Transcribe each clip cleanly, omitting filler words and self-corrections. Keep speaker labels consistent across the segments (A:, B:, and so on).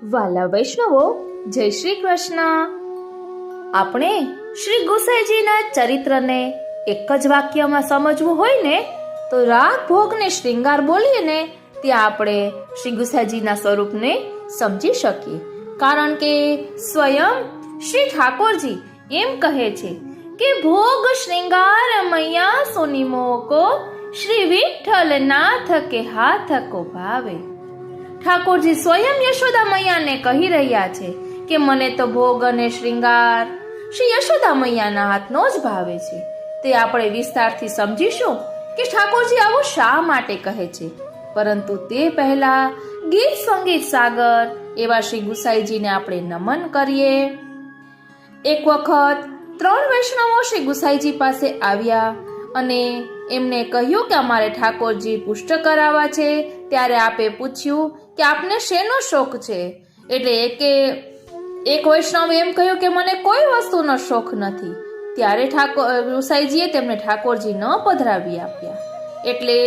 A: વાલા વૈષ્ણવો, જય શ્રી કૃષ્ણ. આપણે શ્રી ગુસાઈજીના ચરિત્રને એક જ વાક્યમાં સમજવું હોય ને તો રાગ ભોગ ને શ્રૃંગાર બોલીને ત્યાં આપણે શ્રી ગુસાઈજીના સ્વરૂપને સમજી શકીએ. કારણ કે સ્વયં શ્રી ઠાકોરજી એમ કહે છે કે ભોગ શ્રૃંગાર મૈયા સોની મોકો, શ્રી વિઠ્ઠલ નાથ કે હાથ કો ભાવે. ઠાકોરજી સ્વયં યશોદા મૈયાને કહી રહ્યા છે કે મને તો ભોગ અને શ્રૃંગાર શ્રી યશોદા મૈયાના હાથનો જ ભાવે છે. તે આપણે વિસ્તારથી સમજીશું કે ઠાકોરજી આવું શા માટે કહે છે. પરંતુ તે પહેલા ગીત સંગીત સાગર એવા શ્રી ગુસાઈજીને આપણે નમન કરીએ. એક વખત 3 વૈષ્ણવો શ્રી ગુસાઈજી પાસે આવ્યા અને એમને કહ્યું કે અમારે ઠાકોરજી પુષ્ટ કરાવવા છે. ત્યારે આપે પૂછ્યું કે આપને શેનો શોખ છે? એટલે એક વૈષ્ણવે એમ કહ્યું કે મને કોઈ વસ્તુનો શોખ નથી. ત્યારે ગુસાઈજીએ તેમને ઠાકોરજી ન પધરાવી આપ્યા. એટલે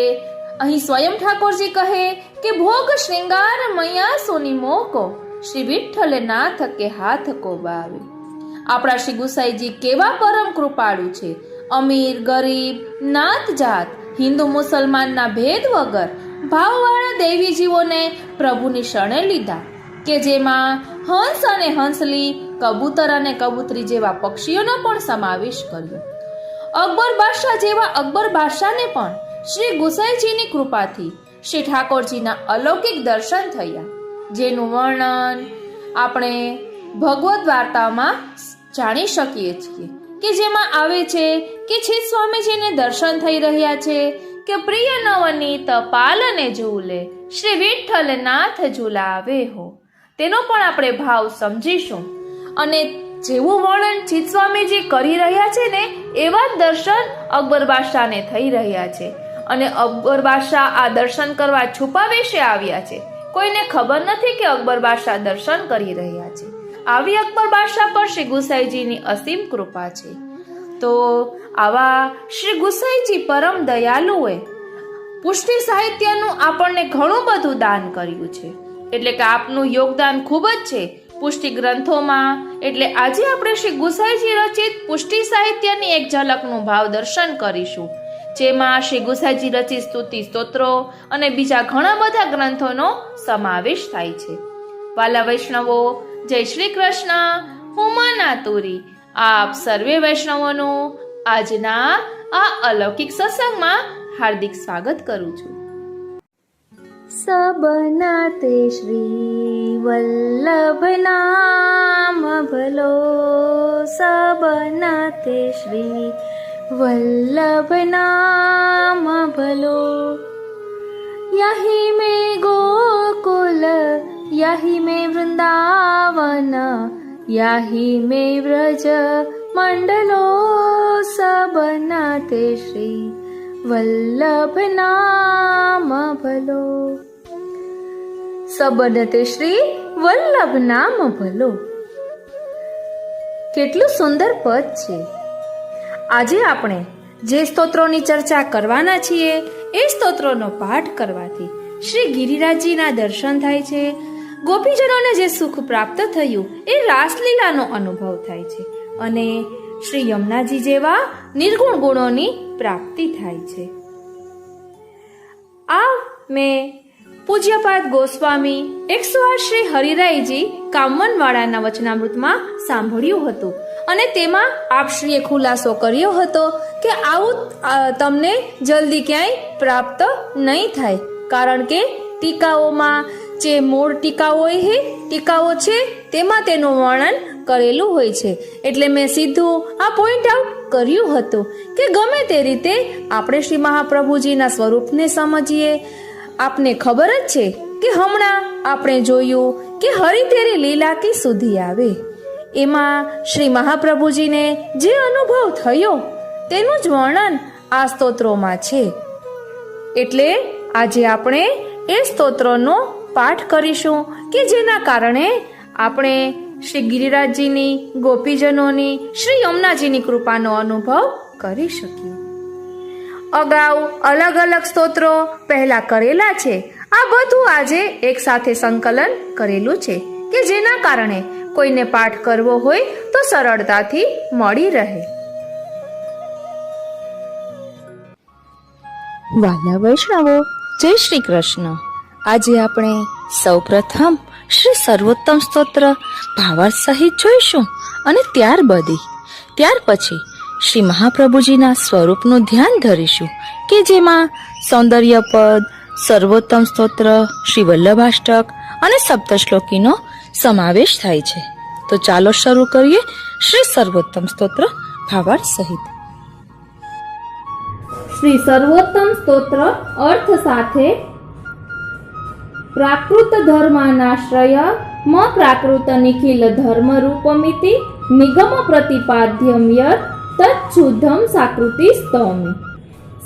A: અહીં સ્વયં ઠાકોરજી કહે કે ભોગ શ્રૃંગાર મૈયા સોની મોકો, શ્રી વિઠ્ઠલ નાથ કે હાથ કો ભાવે. આપણા શ્રી ગુસાઈજી કેવા પરમ કૃપાળુ છે. અમીર ગરીબ નાત જાત હિન્દુ મુસલમાનના ભેદ વગર ભાવવાળા દેવી જીવોને પ્રભુની શરણે લીધા. કે જેમાં હંસ અને હંસલી, કબૂતર અને કબૂતરી જેવા પક્ષીઓનો પણ સમાવેશ કર્યો. અકબર બાદશાહ જેવા અકબર બાદશાહને પણ શ્રી ગુસાઈજીની કૃપાથી શ્રી ઠાકોરજીના અલૌકિક દર્શન થયા. જેનું વર્ણન આપણે ભગવદ્ વાર્તામાં જાણી શકીએ છીએ કે જેમાં આવે છે કે છીત સ્વામીજીને દર્શન થઈ રહ્યા છે કે પ્રિય નવનીત પાલને ઝૂલે, શ્રી વિઠ્ઠલ નાથ ઝુલાવે હો. તેનો પણ આપણે ભાવ સમજીશું. અને જેવું વર્ણન છીત સ્વામીજી કરી રહ્યા છે ને એવા જ દર્શન અકબર બાદશાહને થઈ રહ્યા છે. અને અકબર બાદશાહ આ દર્શન કરવા છુપા વેશે આવ્યા છે. કોઈને ખબર નથી કે અકબર બાદશાહ દર્શન કરી રહ્યા છે. આવી અકબર બાદશાહ પર શ્રી ગુસાઈજીની અસીમ કૃપા છે. તો આવા શ્રી ગુસાઈજી પરમ દયાલુએ પુષ્ટિ સાહિત્યનું આપણને ઘણું બધું દાન કર્યું છે. એટલે કે આપનું યોગદાન ખૂબ જ છે પુષ્ટિ ગ્રંથોમાં. એટલે આજે આપણે શ્રી ગુસાઈજી રચિત પુષ્ટિ સાહિત્યની એક ઝલકનું ભાવ દર્શન કરીશું. જેમાં શ્રી ગુસાઈજી રચિત સ્તુતિ સ્તોત્રો અને બીજા ઘણા બધા ગ્રંથોનો સમાવેશ થાય છે. વાલા વૈષ્ણવો, જય શ્રી કૃષ્ણ. હું માના તુરી આપ સર્વે વૈષ્ણવોનું આજના આ અલૌકિક સત્સંગમાં હાર્દિક સ્વાગત કરું છું.
B: सबना ते श्री वल्लभ नाम भलो, सबना ते श्री वल्लभ नाम भलो. यही में गोकुल, यही में वृंदावन, यही में व्रज मंडलो, सबना ते श्री वल्लभ नाम भलो. सबनते श्री વલ્લભ નામ ભલો. કેટલું સુંદર પદ છે. આજે આપણે જે સ્તોત્રોની ચર્ચા કરવાના છીએ એ સ્તોત્રોનો પાઠ કરવાથી શ્રી ગિરિરાજજીના દર્શન થાય છે. ગોપીજનોને જે સુખ પ્રાપ્ત થયું એ રાસલીલાનો અનુભવ થાય છે અને શ્રી યમુનાજી જેવા નિર્ગુણ ગુણોની પ્રાપ્તિ થાય છે. આ મેં પૂજ્યપાદ ગોસ્વામી 108 શ્રી હરિરાયજી કામવનવાળાના વચનામૃતમાં સાંભળ્યું હતું અને તેમાં આપશ્રીએ ખુલાસો કર્યો હતો કે આવું તમને જલ્દી ક્યાંય પ્રાપ્ત નહીં થાય. કારણ કે ટીકાઓમાં જે મૂળ ટીકાઓ છે તેમાં તેનું વર્ણન કરેલું હોય છે. એટલે મેં સીધું આ પોઈન્ટ આઉટ કર્યું હતું કે ગમે તે રીતે આપણે શ્રી મહાપ્રભુજીના સ્વરૂપને સમજીએ. આપને ખબર જ છે કે હમણાં આપણે જોયું કે હરિ તેરી લીલા કી સુધી આવે. એમાં શ્રી મહાપ્રભુજીને જે અનુભવ થયો તેનું જ વર્ણન આ સ્તોત્રોમાં છે. એટલે આજે આપણે એ સ્તોત્રોનો પાઠ કરીશું કે જેના કારણે આપણે શ્રી ગિરિરાજજીની, ગોપીજનોની, શ્રી યમુનાજીની કૃપાનો અનુભવ કરી શકીએ. અગાઉ અલગ અલગ સ્તોત્રો પહેલા કરેલા છે. આ બધું આજે એક સાથે સંકલન કરેલું છે
A: કે જેના કારણે કોઈને પાઠ કરવો હોય તો સરળતાથી મળી રહે.
B: વાલા વૈષ્ણવો, જય શ્રી કૃષ્ણ. આજે આપણે સૌપ્રથમ શ્રી સર્વોત્તમ સ્તોત્ર ભાવાર્થ સહિત જોઈશું અને ત્યાર પછી શ્રી મહાપ્રભુજીના સ્વરૂપનું ધ્યાન ધરીશું કે જેમાં સૌંદર્ય પદ, સર્વોત્તમ સ્તોત્ર, શ્રી વલ્લભાષ્ટક અને સપ્તશ્લોકીનો સમાવેશ થાય છે. તો ચાલો શરૂ કરીએ શ્રી સર્વોત્તમ સ્તોત્ર ભાવાર્થ સહિત.
A: શ્રી સર્વોત્તમ સ્તોત્ર અર્થ સાથે પ્રાકૃત ધર્માનાશ્રય મ પ્રાકૃત નિખિલ ધર્મ રૂપમિતિ નિગમ પ્રતિપાદ્યમ યત તચ્છુદ્ધમ સાકૃતિ સ્તોમી.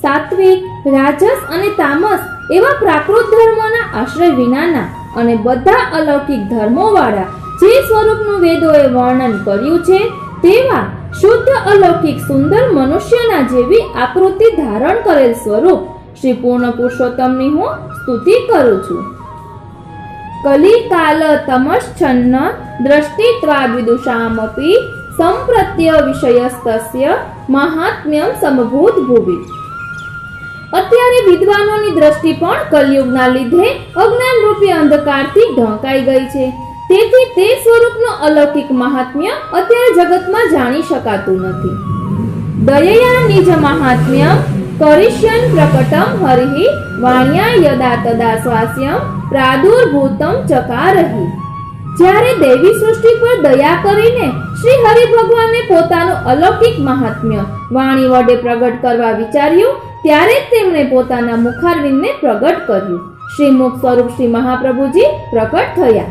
A: સાત્વિક, રાજસ અને તામસ એવા પ્રાકૃત ધર્મોના આશ્રય વિનાના અને બધા અલૌકિક ધર્મોવાળા જે સ્વરૂપનું વેદોએ વર્ણન કર્યું છે તેવા શુદ્ધ અલૌકિક સુંદર મનુષ્યના જેવી આકૃતિ ધારણ કરેલ સ્વરૂપ શ્રી પૂર્ણ પુરુષોત્તમની હું સ્તુતિ કરું છું. કલિકાલ તમશ્ચન્ન દ્રષ્ટિત્વા વિદુષામપી સંપ્રત્ય વિષયસ્તસ્ય મહાત્મ્યમ સમભૂત ભુવિ. અત્યારે વિદ્વાનોની દ્રષ્ટિ પણ કલયુગના લીધે અજ્ઞાન રૂપી અંધકારથી ઢંકાઈ ગઈ છે. તેથી તે સ્વરૂપનું અલૌકિક મહાત્મ્ય અત્યારે જગતમાં જાણી શકાતું નથી. દયયા નિજ મહાત્મ્યમ કરિષ્યન પ્રકટમ હરિ વાણ્યા યદા તદા સ્વાસ્યમ પ્રાદુર્ભૂતમ ચકારહિ. જ્યારે દેવી સૃષ્ટિ પર દયા કરીને શ્રી હરિ ભગવાને પોતાનું અલૌકિક મહાત્મ્ય વાણી વડે પ્રગટ કરવા વિચાર્યું ત્યારે જ તેમણે પોતાના મુખારવિંદને પ્રગટ કર્યું. શ્રી મુખ સ્વરૂપ શ્રી મહાપ્રભુજી પ્રકટ થયા.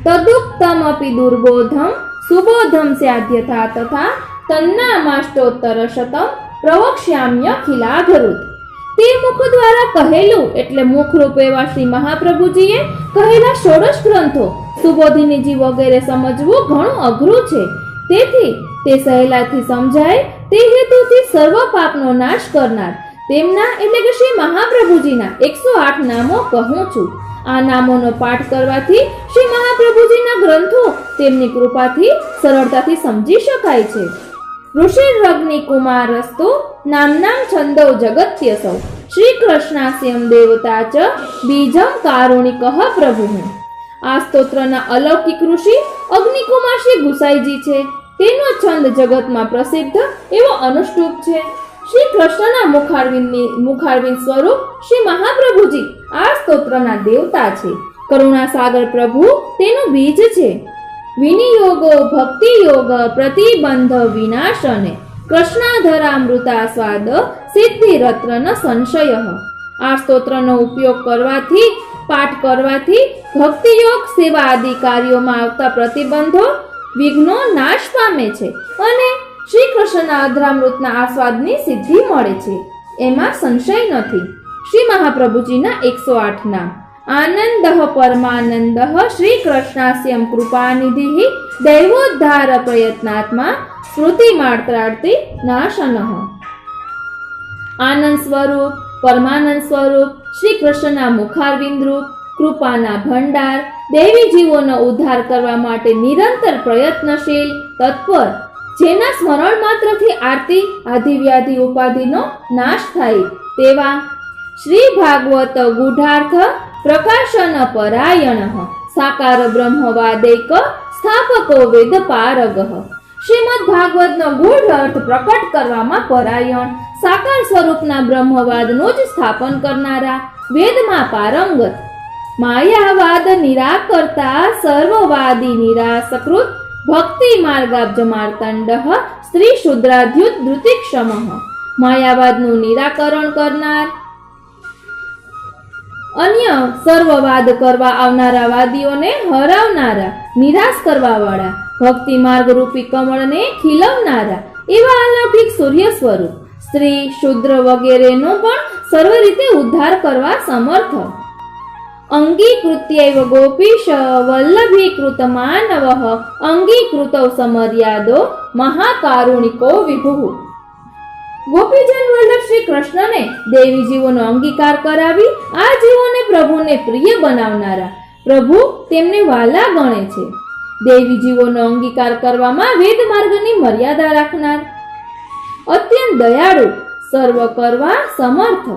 A: તદુક્તમપી દુર્બોધમ સુબોધમ સ્યાદ્યથા તથા તન્નામાષ્ટોત્તર શતમ પ્રવક્ષ્યામ્ય ખિલાઘરુત. તે મુખ દ્વારા કહેલું એટલે મુખરૂપ એવા શ્રી મહાપ્રભુજીએ કહેલા ષોડશ ગ્રંથો સુબોધિનીજી વગેરે સમજવું ઘણું અઘરું છે. તેથી તે સહેલાથી સમજાય તે હેતુથી સર્વ પાપનો નાશ કરનાર તેમના એટલે કે શ્રી મહાપ્રભુજીના 108 નામો કહું છું. આ નામોનો પાઠ કરવાથી શ્રી મહાપ્રભુજીના ગ્રંથો તેમની કૃપાથી સરળતાથી સમજી શકાય છે. ઋષિરગ્નિ કુમારસ્તુ નામનામ છંદો જગત્યસૌ શ્રી કૃષ્ણાસ્યમ દેવતા ચ બીજમ કારુણિકઃ પ્રભુઃ. આ સ્તોત્રના અલૌકિક ઋષિ અગ્નિકુમાર શ્રી ગુસાઈજી છે. તેનો છંદ જગતમાં પ્રસિદ્ધ એવો અનુષ્ટુપ છે. શ્રી કૃષ્ણના મુખારવિંદ સ્વરૂપ શ્રી મહાપ્રભુજી આ સ્તોત્રના દેવતા છે. કરુણા સાગર પ્રભુ તેનું બીજ છે. વિનિયોગો ભક્તિ યોગ પ્રતિબંધ વિનાશને કૃષ્ણાધરામૃતા સ્વાદ સિદ્ધિ રત્ન સંશય. આ સ્તોત્રનો ઉપયોગ કરવાથી પાઠ કરવાથી ભક્તિ યોગ સેવા આદિ કાર્યોમાં આવતા પ્રતિબંધો વિઘ્નો નાશ પામે છે અને શ્રી કૃષ્ણના અધરામૃતના આસ્વાદની સિદ્ધિ મળે છે. એમાં સંશય નથી. શ્રી મહાપ્રભુજીના 108 નામ. આનંદ પરમાનંદ શ્રી કૃષ્ણાસ્યમ કૃપાનિધિ દૈવોદ્ધાર પ્રયત્નાત્મા સ્મૃતિ માત્રાર્થી નાશનઃ. આનંદ સ્વરૂપ, પરમાનંદ સ્વરૂપ, શ્રી કૃષ્ણના મુખારવિંદ રૂપ, કૃપાના ભંડાર, દેવી જીવોનો ઉદ્ધાર કરવા માટે નિરંતર પ્રયત્નશીલ, તત્પર, જેના સ્મરણ માત્રથી આરતી આધિવ્યાધિ ઉપાધિનો નાશ થાય તેવા શ્રી ભાગવત ગુઢાર્થ પ્રકાશન પરાયણ સાકાર બ્રહ્મવાદૈક સ્થાપકો વેદ પારગઃ. શ્રીમદ ભાગવતનો ગૂઢ અર્થ પ્રકટ કરવામાં પરાયણ, સાકાર સ્વરૂપના બ્રહ્મવાદનું જ સ્થાપન કરનારા, વેદમાં પારંગત, માયાવાદ નિરાકર્તા સર્વવાદી નિરાસકૃત, ભક્તિ માર્ગાબ્જ માર્તંડઃ સ્ત્રી શુદ્રાધ્યુત ધૃતિક્ષમઃ. માયાવાદનું નિરાકરણ કરનાર, અન્ય સર્વવાદ કરવા આવનારા વાદીઓને હરાવનારા, નિરાશ કરવા વાળા, ભક્તિ માર્ગ રૂપી કમળને ખીલવનારા એવા અલૌકિક સૂર્ય સ્વરૂપ, સ્ત્રી શુદ્ર વગેરેનો પણ સર્વ રીતે ઉદ્ધાર કરવા સમર્થ. અંગીકૃત્યૈવ ગોપીશ વલ્લભીકૃત માનવઃ અંગીકૃતૌ સમર્યાદો મહાકારુણિકો વિભુઃ. ગોપીજન વલ્લભ શ્રી કૃષ્ણને દેવી જીવોનો અંગીકાર કરાવી આ જીવોને પ્રભુને પ્રિય બનાવનારા, પ્રભુ તેમને વાલા ગણે છે. દેવી જીવોનો અંગીકાર કરવામાં વેદ માર્ગની મર્યાદા રાખનાર, અત્યંત દયાળુ, સર્વ કરવા સમર્થ,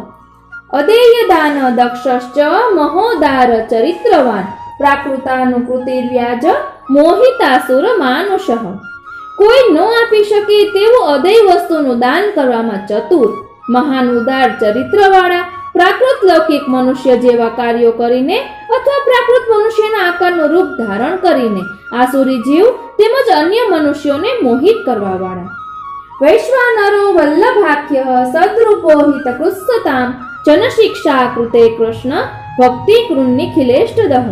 A: અદેય દાન દક્ષશ્ચ મહોદાર ચરિત્રવાન, પ્રાકૃતાનુકૃતિર્વ્યાજ મોહિતાસુર માનુષઃ. કોઈ ન આપી શકે તેવું અદેય વસ્તુનું દાન કરવામાં ચતુર, મહાન ઉદાર ચરિત્રવાળા, પ્રાકૃત લૌકિક મનુષ્ય જેવા કાર્યો કરીને અથવા પ્રાકૃત મનુષ્યના આકારનું રૂપ ધારણ કરીને આસુરી જીવ તેમજ અન્ય મનુષ્યોને મોહિત કરવા વાળા. વૈશ્વાનરો વલ્લભાખ્ય સદ્રૂપો હિતકૃત્સતામ જનશિક્ષા કૃતે કૃષ્ણ ભક્તિ કૃન્નિખિલેષ્ટદઃ.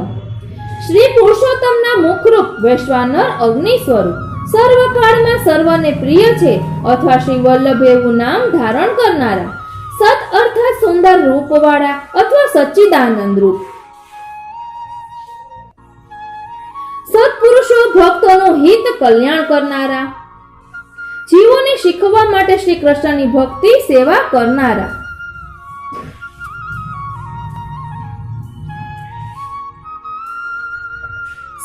A: શ્રી પુરુષોત્તમના મુખરૂપ વૈશ્વાનર અગ્નિ સ્વરૂપ, સર્વકાળમાં સર્વને પ્રિય છે અથવા શ્રી વલ્લભ એવું નામ ધારણ કરનારા, સત અર્થાત સુંદર રૂપવાળા અથવા સચ્ચિદાનંદ રૂપ. સત્પુરુષો ભક્તોનું હિત કલ્યાણ કરનારા, જીવોને શીખવવા માટે શ્રી કૃષ્ણની ભક્તિ સેવા કરનારા.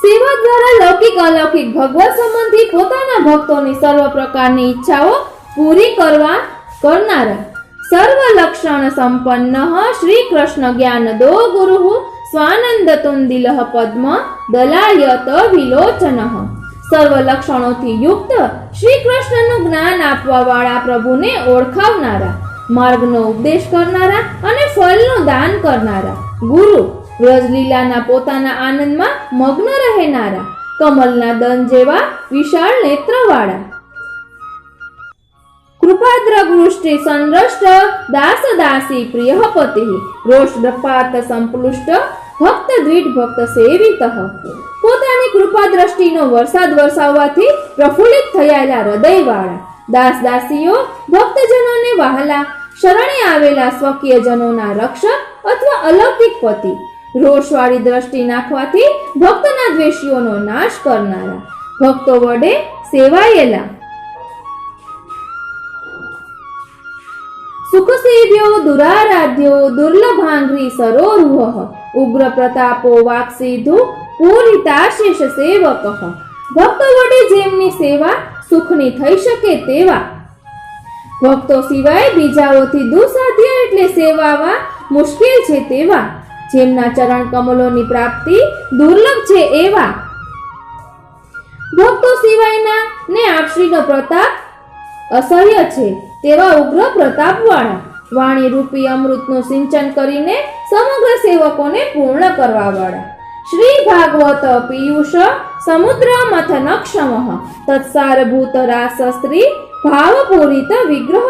A: સેવા દ્વારા લૌકિક અલૌકિક ભગવત સંબંધી પોતાના ભક્તોની સર્વ પ્રકારની ઈચ્છાઓ પૂરી કરનારા. સર્વ લક્ષણ સંપન્ન શ્રી કૃષ્ણ જ્ઞાનદો ગુરુ સ્વાનંદ તુંદિલ પદ્મ દલાયત વિલોચન. સર્વ લક્ષણોથી યુક્ત શ્રી કૃષ્ણનું જ્ઞાન આપવા વાળા પ્રભુને ઓળખાવનારા, માર્ગનો ઉપદેશ કરનારા અને ફળનું દાન કરનારા ગુરુ, વ્રજલીલાના પોતાના આનંદમાં મગ્ન રહેનારા, કમલના દન જેવા વિશાળ નેત્રવાળા. કૃપાદ્રગૃષ્ટિ સંદ્રષ્ટ દાસ દાસી પ્રિયપતિ રોષપાત સંપલુષ્ટ ભક્ત દ્વિડ ભક્ત સેવિત. પોતાની કૃપા દ્રષ્ટિનો વરસાદ વરસાવવાથી પ્રફુલ્લિત થયેલા હૃદયવાળા, દાસ દાસીઓ ભક્તજનોને વહાલા, શરણે આવેલા સ્વકીય જનોના રક્ષક અથવા અલૌકિક પતિ, રોષવાળી દ્રષ્ટિ નાખવાથી ભક્તના દ્વેષીઓનો નાશ કરનારા, ભક્તો વડે સેવાયેલા. સુખસેવ્યો દુરારાધ્યો દુર્લભાંઘ્રી સરોરુહ ઉગ્ર પ્રતાપો વાક્સિધુ પૂરિતાશેષ સેવક. ભક્તો વડે જેમની સેવા સુખની થઈ શકે તેવા, ભક્તો સિવાય બીજાઓથી દુસાધ્ય એટલે સેવાવા મુશ્કેલ છે તેવા, જેમના ચરણ કમલોની પ્રાપ્તિ દુર્લભ છે એવા, ભક્તો સિવાયના ને આપશ્રીનો પ્રતાપ અસહ્ય છે તેવા ઉગ્ર પ્રતાપવાળા, વાણી રૂપી અમૃતનું સિંચન કરીને સમગ્ર સેવકોને પૂર્ણ કરવા વાળા. શ્રી ભાગવત પીયુષ સમુદ્ર મથનક્ષમઃ તત્સારભૂત રાસસ્ત્રી ભાવપૂરિત વિગ્રહ.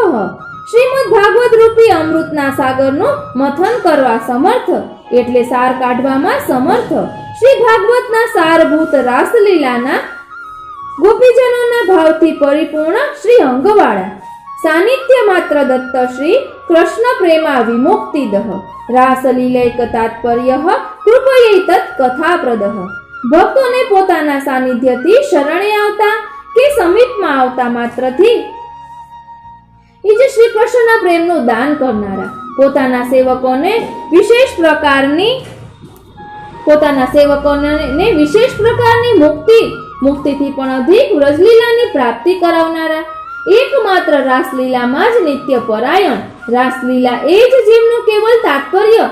A: શ્રીમદ ભાગવત રૂપી અમૃતના સાગરનું મથન કરવા સમર્થ એટલે સાર કાઢવામાં સમર્થ, શ્રી ભાગવતના સારભૂત રાસલીલાના ગોપીજનોના ભાવથી પરિપૂર્ણ શ્રી અંગવાળા, સાનિધ્ય માત્ર દત્ત શ્રી કૃષ્ણ પ્રેમા વિમુક્તિદઃ રાસલીલૈક તાત્પર્ય કૃપયૈ તત્ કથાપ્રદઃ. ભક્તોને પોતાના સાનિધ્યથી શરણે આવતા કે સમીપમાં આવતા માત્રથી જ શ્રી કૃષ્ણના પ્રેમનું દાન કરનારા, પોતાના સેવકોને વિશેષ પ્રકારની મુક્તિથી પણ અધિક વ્રજલીલાની પ્રાપ્તિ કરાવનારા, એકમાત્ર રાસલીલામાં જ નિત્ય પરાયણ, રાસલીલા એ જ જેમનું કેવલ તાત્પર્ય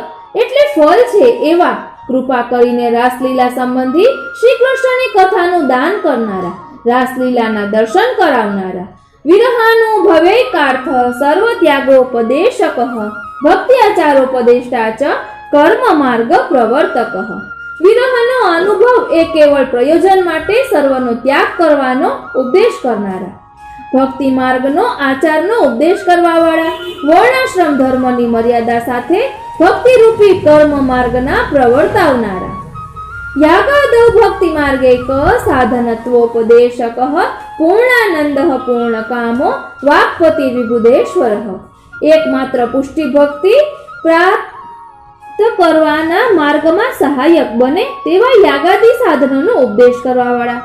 A: એટલે ફળ છે એવા, કૃપા કરીને રાસલીલા સંબંધી શ્રી કૃષ્ણની કથાનું દાન કરનારા, રાસલીલાના દર્શન કરાવનારા. વિરહાનુભવે કાર્થ સર્વ ત્યાગોપદેશક ભક્તિ આચારોપદેષ્ટા ચ કર્મ માર્ગ પ્રવર્તક. વિરહનો અનુભવ એ કેવળ પ્રયોજન માટે સર્વનો ત્યાગ કરવાનો ઉપદેશ કરનારા, ભક્તિ માર્ગનો આચારનો ઉપદેશ કરવા વાળા, વર્ણાશ્રમ ધર્મની મર્યાદા સાથે ભક્તિ રૂપી કર્મ માર્ગના પ્રવર્તાવનારા. યાગાદૌ ભક્તિ માર્ગૈક સાધનત્વોપદેશક પૂર્ણાનંદ પૂર્ણ કામો વાક્પતિ વિબુધેશ્વર. એકમાત્ર પુષ્ટિ ભક્તિ પ્રાપ્ત કરવાના માર્ગમાં સહાયક બને તેવા યાગાદી સાધનોનો ઉપદેશ કરવા વાળા,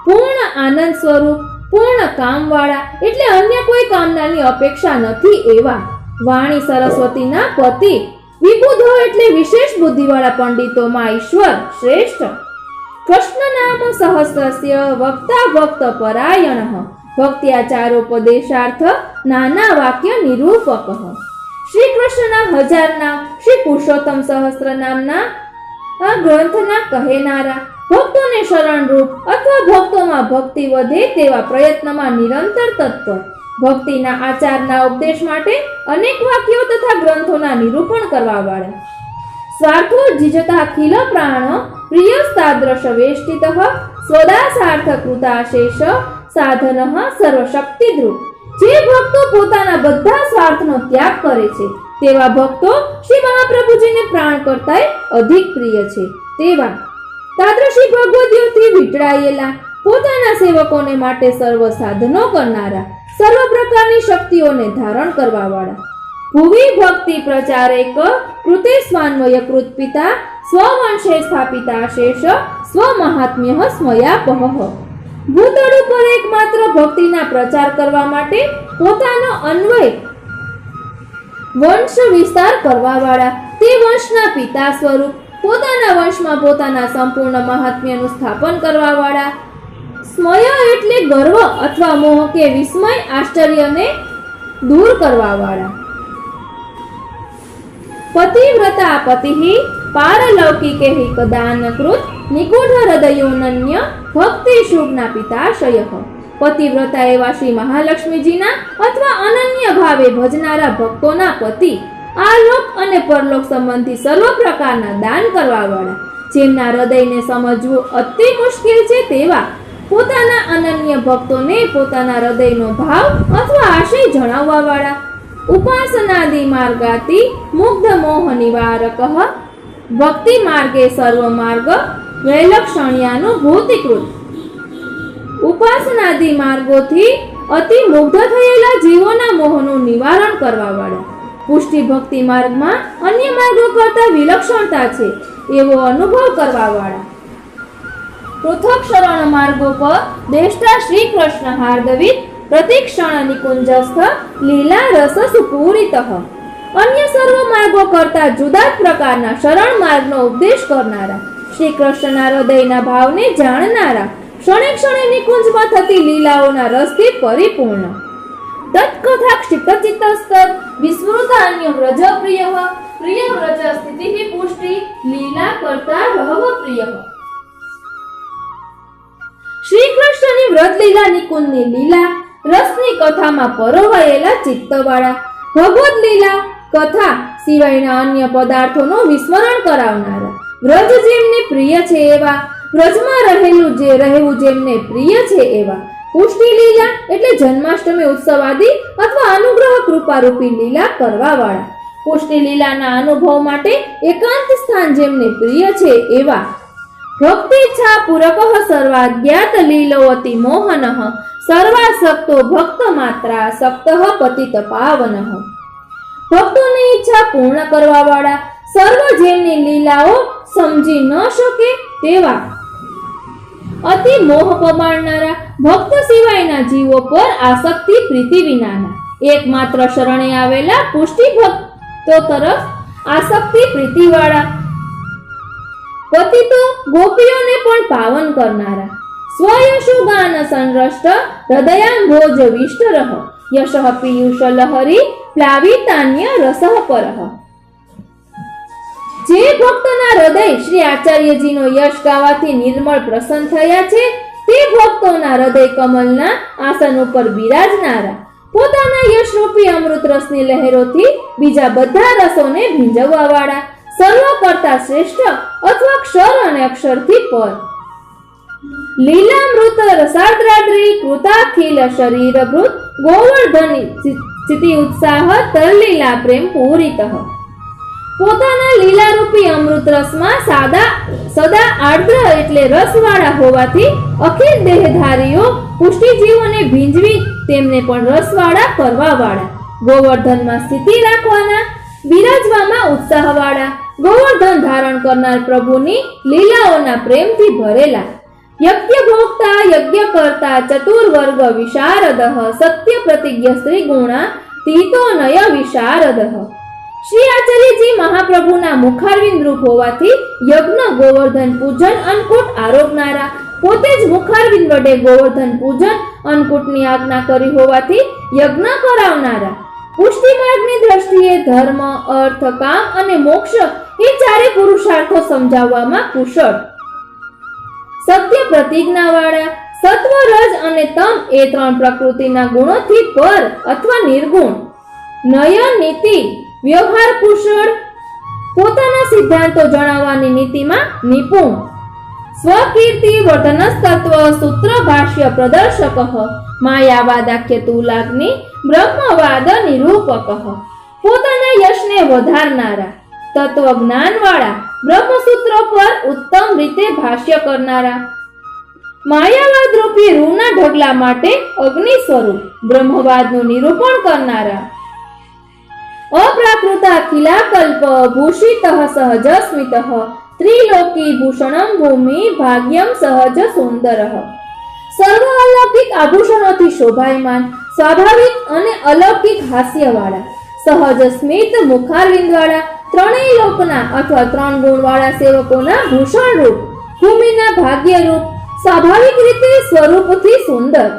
A: પૂર્ણ આનંદ સ્વરૂપ, પૂર્ણ કામ વાળા એટલે અન્ય કોઈ કામનાની અપેક્ષા નથી એવા, વાણી સરસ્વતીના પતિ, વિબુધો એટલે વિશેષ બુદ્ધિવાળા પંડિતોમાં ઈશ્વર શ્રેષ્ઠ. કૃષ્ણ નામ સહસ્રસ્ય વક્તા ભક્ત પરાયણ ભક્ત્યાચારોપદેશાર્થ નાના વાક્ય નિરૂપક. શ્રી કૃષ્ણના 1000 નામ શ્રી પુરુષોત્તમ સહસ્ત્ર નામના આ ગ્રંથના કહેનારા, ભક્તોને શરણરૂપ અથવા ભક્તોમાં ભક્તિ વધે તેવા પ્રયત્નમાં નિરંતર તત્પર, ભક્તિના આચારના ઉપદેશ માટે અનેક વાક્યો તથા ગ્રંથોના નિરૂપણ કરવા વાળા, સ્વાર્થો જીજતા ખિલ પ્રાણ પ્રિયસ્તાદ્રશ વેષ્ટિતઃ સ્વદાસાર્થ કૃતાશેષ સાધન સર્વશક્તિદ્રુપ. જે ભક્તો પોતાના બધા સ્વાર્થનો ત્યાગ કરે છે તેવા ભક્તો શ્રી મહાપ્રભુજીને પ્રાણ કરતાંય અધિક પ્રિય છે. તેવા તાદ્રશી ભગવદીઓથી વીંટળાયેલા, પોતાના સેવકોને માટે સર્વ સાધનો કરનારા, સર્વ પ્રકારની શક્તિઓને ધારણ કરવા વાળા, ભુવિ ભક્તિ પ્રચારેક કૃતે સ્વાન્વય કૃત પિતા સ્વવંશે સ્થાપિતા શેષ સ્વમહાત્મ્ય સ્મયાપહ. ભૂતળ ઉપર એકમાત્ર ભક્તિના પ્રચાર કરવા માટે પોતાનો અન્વય વંશ વિસ્તાર કરવા વાળા, તે વંશના પિતા સ્વરૂપ પોતાના વંશમાં પોતાના સંપૂર્ણ મહાત્મ્યનું સ્થાપન કરવા વાળા, સ્મય એટલે ગર્વ અથવા મોહ કે વિસ્મય આશ્ચર્યને દૂર કરવા વાળા, પતિવ્રતા પતિહિ પારલૌકિકે હિ કદાનકૃત નિગૂઢ હૃદયોનન્ય ભક્તિ શુભના પિતાશય. પતિવ્રતા એવા શ્રી મહાલક્ષ્મીજીના અથવા અનન્ય ભાવે ભજનારા ભક્તોના પતિ, આ લોક અને પરલોક સંબંધી સર્વ પ્રકારના દાન કરવા વાળા, જેમના હૃદયને સમજવું અતિ મુશ્કેલ છે તેવા પોતાના અનન્ય ભક્તોને પોતાના હૃદયનો ભાવ અથવા આશય જણાવવા વાળા, ઉપાસનાદિ માર્ગાતિ મુગ્ધ મોહ નિવારક ભક્તિ માર્ગે સર્વ માર્ગ વૈલક્ષણ્યાનુભૂતિકૃત. ઉપાસનાદિ માર્ગોથી અતિ મુગ્ધ થયેલા જીવોના મોહનું નિવારણ કરવા વાળા, પુષ્ટિ ભક્તિ માર્ગમાં અન્ય માર્ગો કરતા વિલક્ષણતા છે એવો અનુભવ કરવા વાળા, પૃથક શરણ માર્ગો પર દેષ્ટા શ્રી કૃષ્ણ હાર્દવિત પ્રતિક્ષણ નિકુંજસ્થ લીલા રસ સુપૂરિત. અન્ય સર્વ માર્ગો કરતા જુદા જ પ્રકારના શરણ માર્ગનો ઉપદેશ કરનારા, શ્રી કૃષ્ણના હૃદયના ભાવને જાણનારા, ક્ષણે ક્ષણે નિકુંજમાં થતી લીલાઓના રસથી પરિપૂર્ણ. તત્કથા ક્ષિપ્તચિત્તસ્તર વિસ્મૃત અન્ય વ્રજ પ્રિય પ્રિય વ્રજ સ્થિતિ પુષ્ટિ લીલા કરતા રહવ પ્રિય. શ્રી કૃષ્ણની વ્રત લીલા નિકુંજની લીલા રસની કથામાં પરોવાયેલા ચિત્તવાળા, ભગવદ લીલા કથા સિવાયના અન્ય પદાર્થોનું વિસ્મરણ કરાવનારા, વ્રજ જેમને પ્રિય છે એવા, વ્રજમાં રહેવું જેમને પ્રિય છે એવા, પુષ્ટિ લીલા એટલે જન્માષ્ટમી ઉત્સવાદી અથવા અનુગ્રહ કૃપારૂપી લીલા કરવા વાળા, પુષ્ટિ લીલાના અનુભવ માટે એકાંત સ્થાન જેમને પ્રિય છે એવા, ભક્તિચ્છા પૂરકઃ સર્વાજ્ઞાત લીલોઅતિ મોહનઃ સર્વાસક્તો ભક્ત માત્રા સક્તઃ પતિત પાવનઃ. ભક્તોની ઈચ્છા પૂર્ણ કરવા વાળા, સર્વ જેમની લીલાઓ સમજી ન શકે તેવા, અતિ મોહ પમાડનારા, ભક્ત સિવાયના જીવો પર આસક્તિ પ્રીતિ વિનાના, એકમાત્ર શરણે આવેલા પુષ્ટિ ભક્તો તરફ આસક્તિ પ્રીતિ વાળા, પતિતો ગોપીઓને પણ પાવન કરનારા, સ્વયશુ ગાન સંરષ્ટ હૃદયાંભોજ વિષ્ટરઃ યશઃ પીયુષ લહરી પ્લાવિતાન્ય રસઃ પરઃ. જે ભક્તના હૃદય શ્રી આચાર્યજીનો યશ ગાવાથી નિર્મળ પ્રસન્ન થયા છે તે ભક્તોના હૃદય કમલના આસન ઉપર બિરાજનારા, પોતાના યશરૂપી અમૃત રસની લહેરોથી બીજા બધા રસોને ભીંજવવા વાળા, સર્વ કરતા શ્રેષ્ઠ અથવા ક્ષર અને અક્ષરથી પર, લીલામૃત રસાદ્રાદ્રી કૃતાખિલ શરીરભૃત ગોવર્ધન સ્થિતિ ઉત્સાહ તરલીલા પ્રેમ પૂરિતઃ. પોતાના લીલારૂપી અમૃત રસમાં સદા આર્દ્ર એટલે રસવાળા હોવાથી અખિલ દેહધારીઓ પુષ્ટિજીવોને ભીંજવી તેમને પણ રસવાળા કરવા વાળા, ગોવર્ધનમાં સ્થિતિ રાખવાના, બિરાજવામાં ઉત્સાહવાળા, ગોવર્ધન ધારણ કરનાર પ્રભુની લીલાઓના પ્રેમથી ભરેલા, યજ્ઞ ભોક્તા યજ્ઞ કરતા ચતુર્વર્ગ વિશારદઃ સત્ય પ્રતિજ્ઞ સ્ત્રી ગુણા તીતો નય વિશારદઃ. શ્રી આચાર્યજી મહાપ્રભુના મુખારવિંદ રૂપ હોવાથી યજ્ઞ, ગોવર્ધન પૂજન, અન્નકૂટ આરોગનારા, પોતે જ મુખારવિંદ વડે ગોવર્ધન પૂજન, અન્નકૂટની આજ્ઞા કરી હોવાથી યજ્ઞ કરાવનારા, પુષ્ટિ માર્ગની દ્રષ્ટિએ ધર્મ, અર્થ, કામ અને મોક્ષ એ ચારે પુરુષાર્થો સમજાવવામાં કુશળ, સત્ય પ્રતિજ્ઞાવાળા, સત્વ, રજ અને તમ એ ત્રણ પ્રકૃતિના ગુણોથી પર અથવા નિર્ગુણ, નય, નીતિ, વ્યવહાર કુશળ, પોતાના સિદ્ધાંતો જણાવવાની નીતિમાં નિપુણ, સ્વકીર્તિ વર્ધનસ્તત્વ સૂત્ર ભાષ્ય પ્રદર્શક, માયાવાદાખ્ય તુલાગ્નિ બ્રહ્મવાદ નિરૂપક, પોતાના યશને વધારનારા, તત્વજ્ઞાનવાળા, બ્રહ્મસૂત્ર પર ઉત્તમ રીતે ભાષ્ય કરનારા, માયાવાદ રૂપી રૂના ઢગલા માટે અગ્નિ સ્વરૂપ બ્રહ્મવાદનું નિરૂપણ કરનારા, અપ્રાકૃતાખિલાકલ્પ ભૂષિતઃ સહજસ્મિતઃ ત્રિલોકી ભૂષણમ ભૂમિ ભાગ્યમ સહજ સુંદરઃ, સર્વ અલૌકિક આભૂષણોથી શોભાયમાન, સ્વાભાવિક અને અલૌકિક હાસ્યવાળા, સહજ સ્મિત મુખારવિંદવાળા, ત્રણેય લોકના અથવા ત્રણ ગુણવાળા સેવકોના ભૂષણ રૂપ, ભૂમિના ભાગ્ય રૂપ, સ્વાભાવિક રીતે સ્વરૂપથી સુંદર,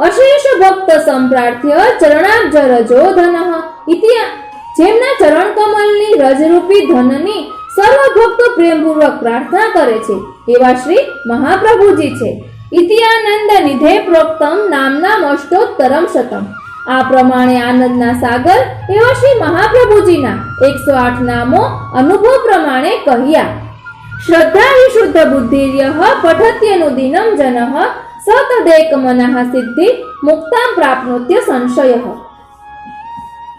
A: અશેષ ભક્ત સંપ્રાર્થ્ય ચરણાબ્જ રજોધનઃ ઇતિહાસ, જેમના ચરણ કમલની રજરૂપી ધનની સર્વ ભક્તો પ્રેમપૂર્વક પ્રાર્થના કરે છે એવા શ્રી મહાપ્રભુજી છે. ઇતિયાનંદ નિધે પ્રોક્તમ નામનામ અષ્ટોત્તરમ શતમ, આ પ્રમાણે આનંદના સાગર એવા શ્રી મહાપ્રભુજીના 108 નામો અનુભવ પ્રમાણે કહ્યા. શ્રદ્ધા વિશુદ્ધ બુદ્ધિર્યઃ પઠત્યેનુ દિનમ જનઃ સતદેક મનઃ સિદ્ધિ મુક્તામ પ્રાપ્નોત્ય સંશયઃ,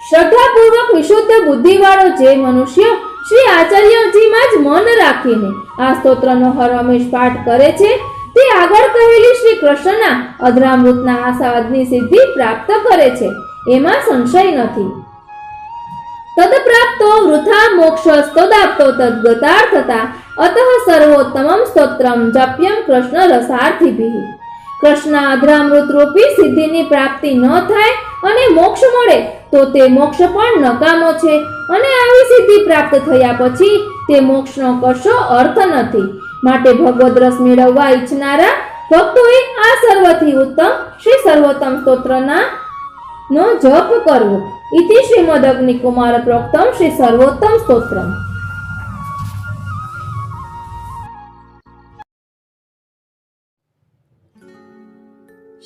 A: શ્રદ્ધાપૂર્વક વિશુદ્ધ બુદ્ધિવાળો જે મનુષ્ય શ્રી આચાર્યજીમાં જ મન રાખીને આ સ્તોત્રનો હરહંમેશ પાઠ કરે છે તે આગળ કહેલી શ્રી કૃષ્ણના અધરામૃતના આસ્વાદની સિદ્ધિ પ્રાપ્ત કરે છે, એમાં સંશય નથી. તદપ્રાપ્તો વૃથા મોક્ષસ્તોદાપ્તો તદ્ગતાર્થતા અતઃ સર્વોત્તમમ સ્તોત્રમ જપ્યમ કૃષ્ણ રસાર્થિભિઃ, કૃષ્ણ અધરામૃત રૂપી સિદ્ધિની પ્રાપ્તિ ન થાય અને મોક્ષ મળે તો તે મોક્ષ પણ નકામો છે અને આવી સિદ્ધિ પ્રાપ્ત થયા પછી તે મોક્ષનો કશો અર્થ નથી. માટે ભગવદ રસ મેળવવા ઈચ્છનારા ભક્તોએ આ સર્વથી ઉત્તમ શ્રી સર્વોત્તમ સ્તોત્રના નો જપ કરવો. ઇતિ શ્રીમદ અગ્નિકુમાર પ્રોક્તમ શ્રી સર્વોત્તમ સ્તોત્રમ.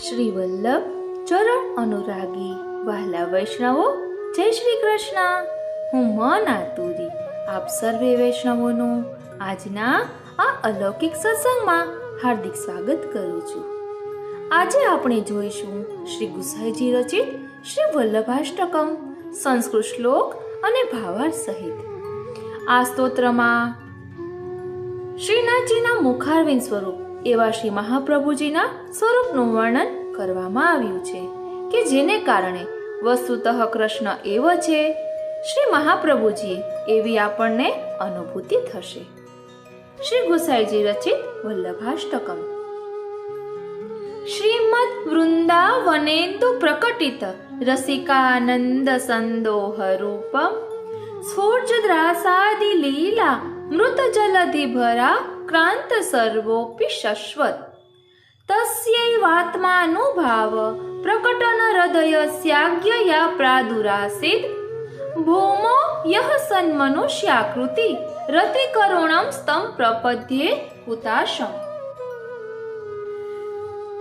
B: શ્રી વલ્લભ ચરણ અનુરાગી વહાલા વૈષ્ણવો, જય શ્રી કૃષ્ણ. હું મન આતુરી આપ સર્વે વૈષ્ણવોનું આજના આ અલૌકિક સત્સંગમાં હાર્દિક સ્વાગત કરું છું. આજે આપણે જોઈશું શ્રી ગુસાઈજી રચિત શ્રી વલ્લભાષ્ટકમ સંસ્કૃત શ્લોક અને ભાવાર્થ સહિત. આ સ્તોત્રમાં શ્રીનાથજીના મુખારવિંદ સ્વરૂપ એવા શ્રી મહાપ્રભુજીના સ્વરૂપનું વર્ણન કરવામાં આવ્યું છે કે જેને કારણે વસ્તુતઃ કૃષ્ણ એવો છે, શ્રી મહાપ્રભુજી એવી આપણને અનુભૂતિ થશે. શ્રી ગુસાઈજી રચિત વલ્લભાષ્ટકમ. શ્રીમદ વૃંદાવનેન્દુ પ્રકટિત રસિકાનંદ સંદોહ રૂપમ સ્ફૂર્જદ્રાસાદિ લીલા મૃત જલધિ ભરા ક્રાંત સર્વોપી શશ્વત તસ્યૈવાત્માનુભાવ પ્રકટન હૃદયસ્યાજ્ઞયા પ્રાદુરાસીદ ભૂમો યહ સન્મનુષ્યાકૃતિ રતિ કરુણમ સ્તમ પ્રપદ્યે હુતાશમ.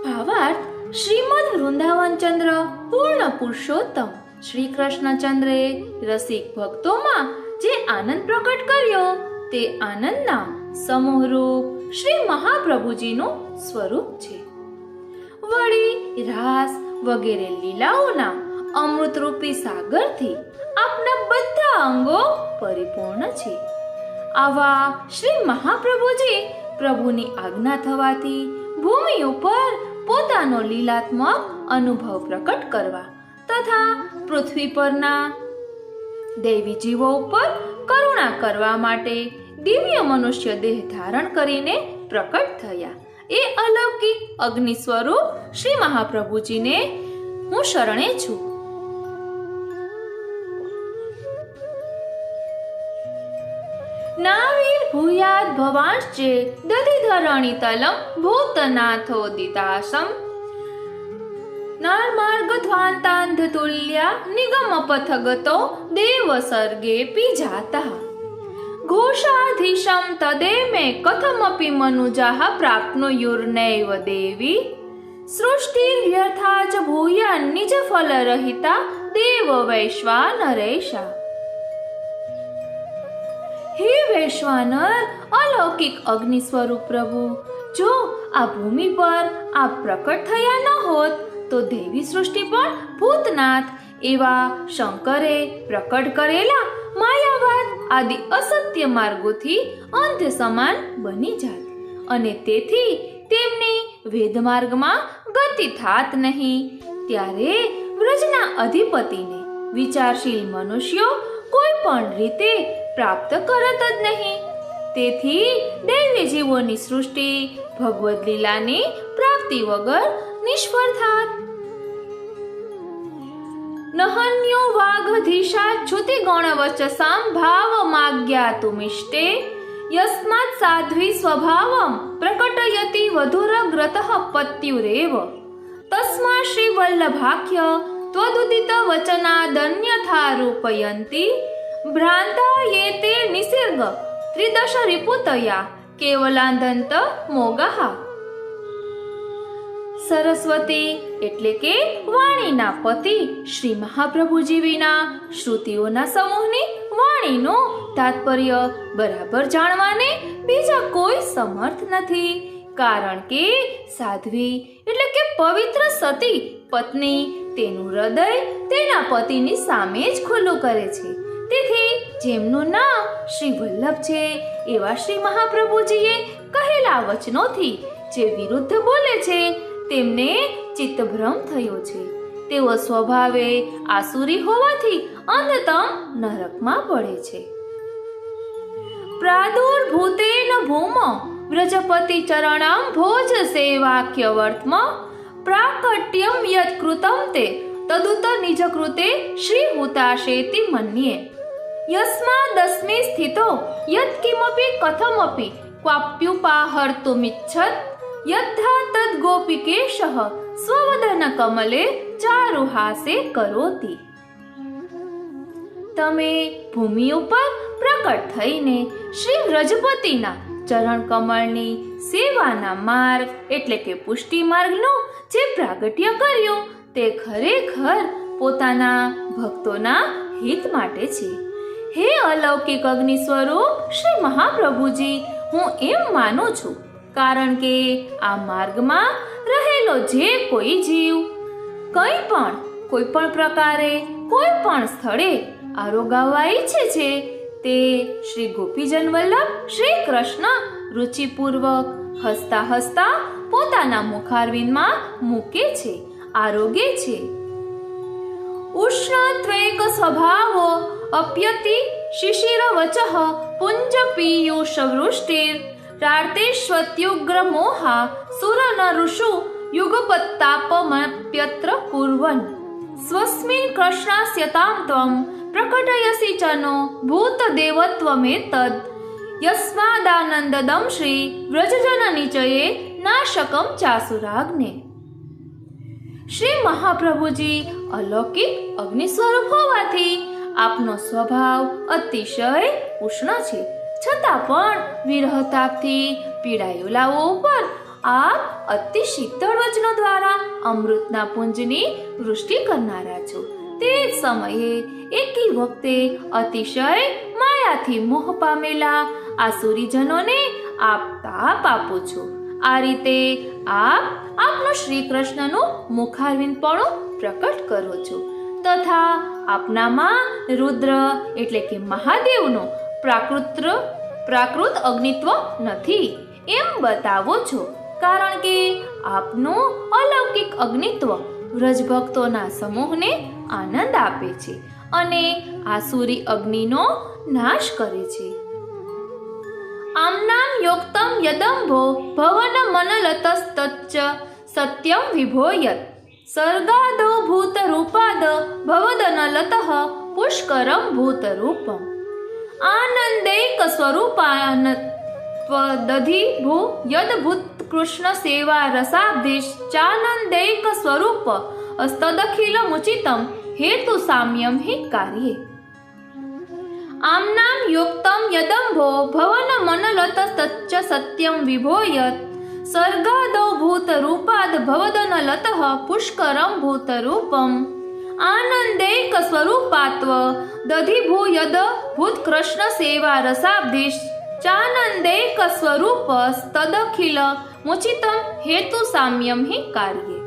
B: ભાવાર્થ: શ્રીમદ વૃંદાવનચંદ્ર પૂર્ણ પુરુષોત્તમ શ્રી કૃષ્ણચંદ્રે રસિક ભક્તોમાં જે આનંદ પ્રકટ કર્યો તે આનંદના સમૂહરૂપ શ્રી મહાપ્રભુજીનું સ્વરૂપ છે. વળી રાસ વગેરે લીલાઓના અમૃતરૂપી સાગરથી આપના બધા અંગો પરિપૂર્ણ છે. આવા શ્રી મહાપ્રભુજી પ્રભુની આજ્ઞા થવાથી ભૂમિ ઉપર પોતાનો લીલાત્મક અનુભવ પ્રકટ કરવા તથા પૃથ્વી પરના દૈવી જીવો ઉપર કરુણા કરવા માટે દિવ્ય મનુષ્ય દેહ ધારણ કરીને પ્રકટ થયા. એ અલૌકિક અગ્નિ સ્વરૂપ શ્રી મહાપ્રભુજીને હું શરણે છું.
A: ભૂયાદ ભવાંશ્ચે દધિધરણીતલમ ભૂતનાથોદિતાસમ નાર્માર્ગધ્વાંતાંધતુલ્યા નિગમપથગતો દેવસર્ગેऽપि જાતઃ ઘોષાધીશં તદેમે કથમપि મનુજાઃ પ્રાપ્નુયુર્નૈવ દેવી સૃષ્ટિર્વ્યર્થા ચ ભૂયાન નિજફલરહિતા દેવ વૈશ્વાનરેશા. હે વૈશ્વાનર, અલૌકિક અગ્નિ સ્વરૂપ પ્રભુ, જો આ ભૂમિ પર આપ પ્રકટ થયા ન હોત તો દેવી સૃષ્ટિ પણ ભૂતનાથ એવા શંકરે પ્રકટ કરેલા માયાવાદ આદિ અસત્ય માર્ગોથી અંધ સમાન બની જાત અને તેથી તેમની વેદમાર્ગમાં ગતિ થાત નહીં. ત્યારે વ્રજના અધિપતિને વિચારશીલ મનુષ્યો કોઈ પણ રીતે પ્રાપ્ત કરત જ નહીં. તેથી દૈવી જીવોની સૃષ્ટિ ભગવદ લીલાની પ્રાપ્તિ વગર નિષ્ફળ થાત. નહન્યો વાઘધીશા ચ્યુતિ ગૌણવચસામ ભાવમાજ્ઞાતુમિષ્ટે યસ્માत् સાધ્વી સ્વભાવમ પ્રકટયતિ વધુરગ્રતઃ પત્યુરેવ તસ્મા શ્રી વલ્લભાખ્ય ત્વદુદિત વચનાદન્યથા રૂપયન્તિ ભ્રાંતા યેતે નિસર્ગ ત્રિદશ રિપુતયા કેવલાંધંત મોગઃ. સરસ્વતી એટલે કે વાણીના પતિ શ્રી મહાપ્રભુજી વિના શ્રુતિઓના સમૂહની વાણીનો તાત્પર્ય બરાબર જાણવાને બીજા કોઈ સમર્થ નથી. કારણ કે સાધ્વી એટલે કે પવિત્ર સતી પત્ની તેનું હૃદય તેના પતિની સામે જ ખુલ્લું કરે છે. તેથી જેમનું નામ શ્રી વલ્લભ છે એવા શ્રી મહાપ્રભુજીએ કહેલા વચનોથી જે વિરુદ્ધ બોલે છે તેમને ચિત્તભ્રમ થયો છે. તેઓ સ્વભાવે આસુરી હોવાથી અંધતમ નરકમાં પડે છે. પ્રાદુર્ભૂતેન ભૂમ વ્રજપતિ ચરણમ ભોજ સેવાક્યવર્ત્મ પ્રાકટ્યમ યત્ કૃતમ તે તદુત નિજ કૃતે શ્રી હુતાશેતિ મન્યે યસ્માદસ્મિ સ્થિતો યત્ કિમપી કથમપી ક્વાપ્યુપાહર્તુમિચ્છત યથા તદ ગોપિકેશઃ સ્વવદન કમલે ચારુહાસે કરોતિ. તમે ભૂમિ ઉપર પ્રકટ થઈને શ્રી વ્રજપતિના ચરણ કમળની સેવાના માર્ગ એટલે કે પુષ્ટિ માર્ગનું જે પ્રાગટ્ય કર્યું તે ખરેખર પોતાના ભક્તોના હિત માટે છે. હે અલૌકિક અગ્નિ સ્વરૂપ શ્રી મહાપ્રભુજી, હું એમ માનું છું કારણ કે આ માર્ગમાં રહેલો જે કોઈ જીવ કોઈ પણ પ્રકારે કોઈ પણ સ્થળે આરોગાવવા ઈચ્છે છે તે શ્રી ગોપીજન વલ્લભ શ્રી કૃષ્ણ રુચિપૂર્વક હસતા હસતા પોતાના મુખારવિંદમાં મૂકે છે, આરોગે છે. ઉષ્ણત્વેક સ્વભાવો અપ્યતિ શિશિર વચઃ પુંજ પીયુષ વૃષ્ટિર રાર્તેષ્વત્યુગ્ર મોહા સુરનરુષુ યુગપત્તાપમપ્યત્ર કુર્વન સ્વસ્મિન કૃષ્ણાસ્યતામ ત્વમ પ્રકટયસી ચનો ભૂતદેવત્વમેતદ યસ્માદાનંદદમ શ્રી વ્રજજન નિચયે નાશકમ ચાસુરાગ્ને. શ્રી મહાપ્રભુજી અલૌકિક અગ્નિ સ્વરૂપ હોવાથી આપનો સ્વભાવ અતિશય ઉષ્ણ છે, છતાં પણ વિરહતાપથી પીડાયેલાઓ ઉપર આપ અતિ શીતળ વચનો દ્વારા અમૃતના પુંજની વૃષ્ટિ કરનારા છો. તે જ સમયે એકી વખતે અતિશય માયાથી મોહ પામેલા આસુરીજનોને આપ તાપ આપો છો. આ રીતે આપનું શ્રી કૃષ્ણનું મુખારવિંદપણું પ્રકટ કરો છો તથા આપનામાં રુદ્ર એટલે કે મહાદેવનો પ્રાકૃત અગ્નિત્વ નથી એમ બતાવો છો. કારણ કે આપનું અલૌકિક અગ્નિત્વ વ્રજભક્તોના સમૂહને આનંદ આપે છે અને આસુરી અગ્નિનો નાશ કરે છે. આમનામ યોક્તમ યદંભો ભવન મનલતસ્તચ્ચ સત્યમ વિભોયત સર્ગાદો ભૂત રૂપાદ ભવદનલતઃ પુષ્કરમ ભૂત રૂપમ. આનંદૈક સ્વરૂપાન દધિભૂ યદભૂત કૃષ્ણ સેવા રસાબ્ધિશ ચાનંદૈક સ્વરૂપ અસ્તદખિલ મુચિતમ હેતુ સામ્યમ હિ કાર્યે આમનામ યુક્તમ યદંભો ભવન મનલત તચ્ચ સત્યમ વિભોયત સર્ગાદો ભૂત રૂપાદ ભવદન લતઃ પુષ્કરમ ભૂત રૂપમ આનંદૈક સ્વરૂપાત્વ દધિભૂ યદ ભૂત કૃષ્ણ સેવા રસાબ્ધિશ ચાનંદૈક સ્વરૂપ તદખિલ મુચિતમ હેતુ સામ્યમ હિ કાર્યે.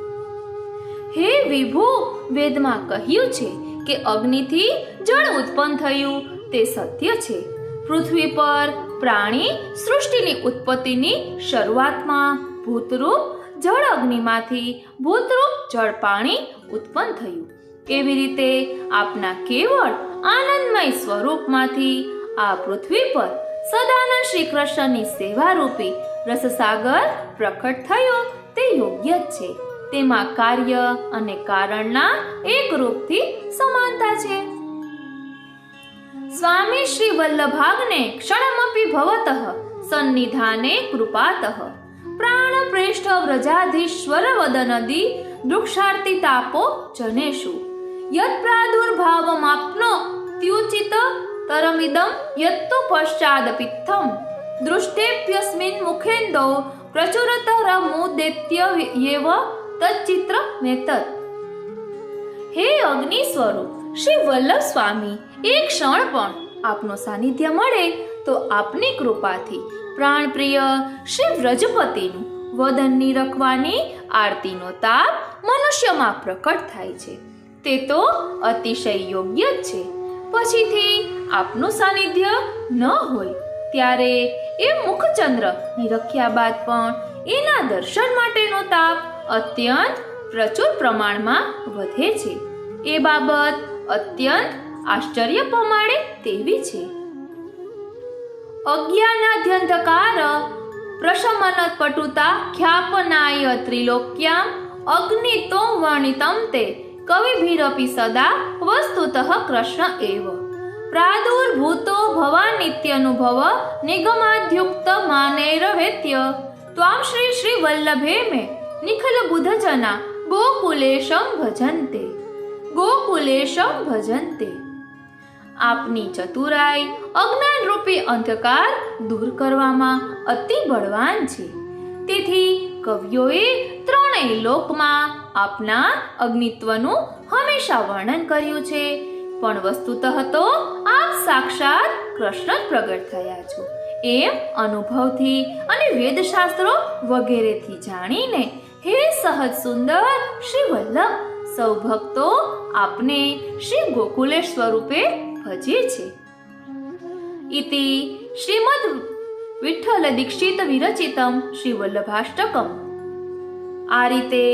A: હે વિભુ, વેદમાં કહ્યું છે કે અગ્નિથી જળ ઉત્પન્ન થયું તે સત્ય છે. પૃથ્વી પર પ્રાણી સૃષ્ટિની ઉત્પત્તિની શરૂઆતમાં ભૂતરૂપ જળ અગ્નિમાંથી ભૂતરૂપ જળ પાણી ઉત્પન્ન થયું. એવી રીતે આપના કેવળ આનંદમય સ્વરૂપમાંથી આ પૃથ્વી પર સદાનંદ શ્રી કૃષ્ણની સેવારૂપી રસસાગર પ્રકટ થયો તે યોગ્ય જ છે. તેમાં કાર્ય અને કારણના એક રૂપથી સમાનતા છે. સ્વામી શ્રી વલ્લભાગ્ને ક્ષણમપી ભવતઃ સન્નિધાને કૃપાતઃ પ્રાણ પ્રેષ્ઠ વ્રજાધીશ્વર વદનદી વૃક્ષાર્તિ તાપો જનેષુ યત પ્રાદુર્ભાવમાપ્નો ત્યુચિત તરમિદમ યત્તુ પશ્ચાદ પિત્થમ દૃષ્ટેપ્યસ્મિન મુખેન્દો પ્રચુરતર મુદેત્ય યેવ તચ્ચિત્ર મેતત. હે અગ્નિ સ્વરૂપ શ્રી વલ્લભ સ્વામી, એક ક્ષણ પણ આપનું સાનિધ્ય મળે તો આપની કૃપાથી પ્રાણપ્રિય શ્રી વ્રજપતિનું વદન નિરખવાની આરતીનો તાપ મનુષ્યમાં પ્રકટ થાય છે. તે તો અતિશય યોગ્ય જ છે. પછીથી આપનું સાનિધ્ય ન હોય ત્યારે એ મુખચંદ્ર નિરખ્યા બાદ પણ એના દર્શન માટેનો તાપ અત્યંત પ્રચુર પ્રમાણમાં વધે છે. એ બાબત અત્યંત આશ્ચર્ય પમાડે તેવી છે. અજ્ઞાનાધ્યંધકાર પ્રશમન પટુતા ખ્યાપનાય ત્રિલોક્યામ અગ્નિતો વર્ણિતમ તે કવિભીરપી સદા વસ્તુતઃ કૃષ્ણ એવ પ્રાદુર્ભૂતો ભવાનિત્યનુભવ નિગમાદ્યુક્ત માનૈરવેત્ય ત્વામ શ્રી શ્રી વલ્લભે મે નિખલ બુધજના ગોકુલેશમ ભજન્તે ગોકુલેશમ ભજન્તે. આપની ચતુરાઈ અજ્ઞાન રૂપી અંધકાર દૂર કરવામાં અતિ બળવાન છે. તેથી કવિઓએ ત્રણેય લોકમાં આપના અગ્નિત્વનું હંમેશા વર્ણન કર્યું છે. પણ વસ્તુતઃ તો આપ સાક્ષાત કૃષ્ણ જ પ્રગટ થયા છો એમ અનુભવથી અને વેદશાસ્ત્રો વગેરેથી જાણીને હે સહજ સુંદર શ્રી વલ્લભ, સૌ ભક્તો આપને શ્રી ગોકુલેશ સ્વરૂપે ભજે છે. ઇતિ શ્રીમદ વિઠ્ઠલ દીક્ષિત વિરચિતમ શ્રી વલ્લભાષ્ટકમ. આ રીતે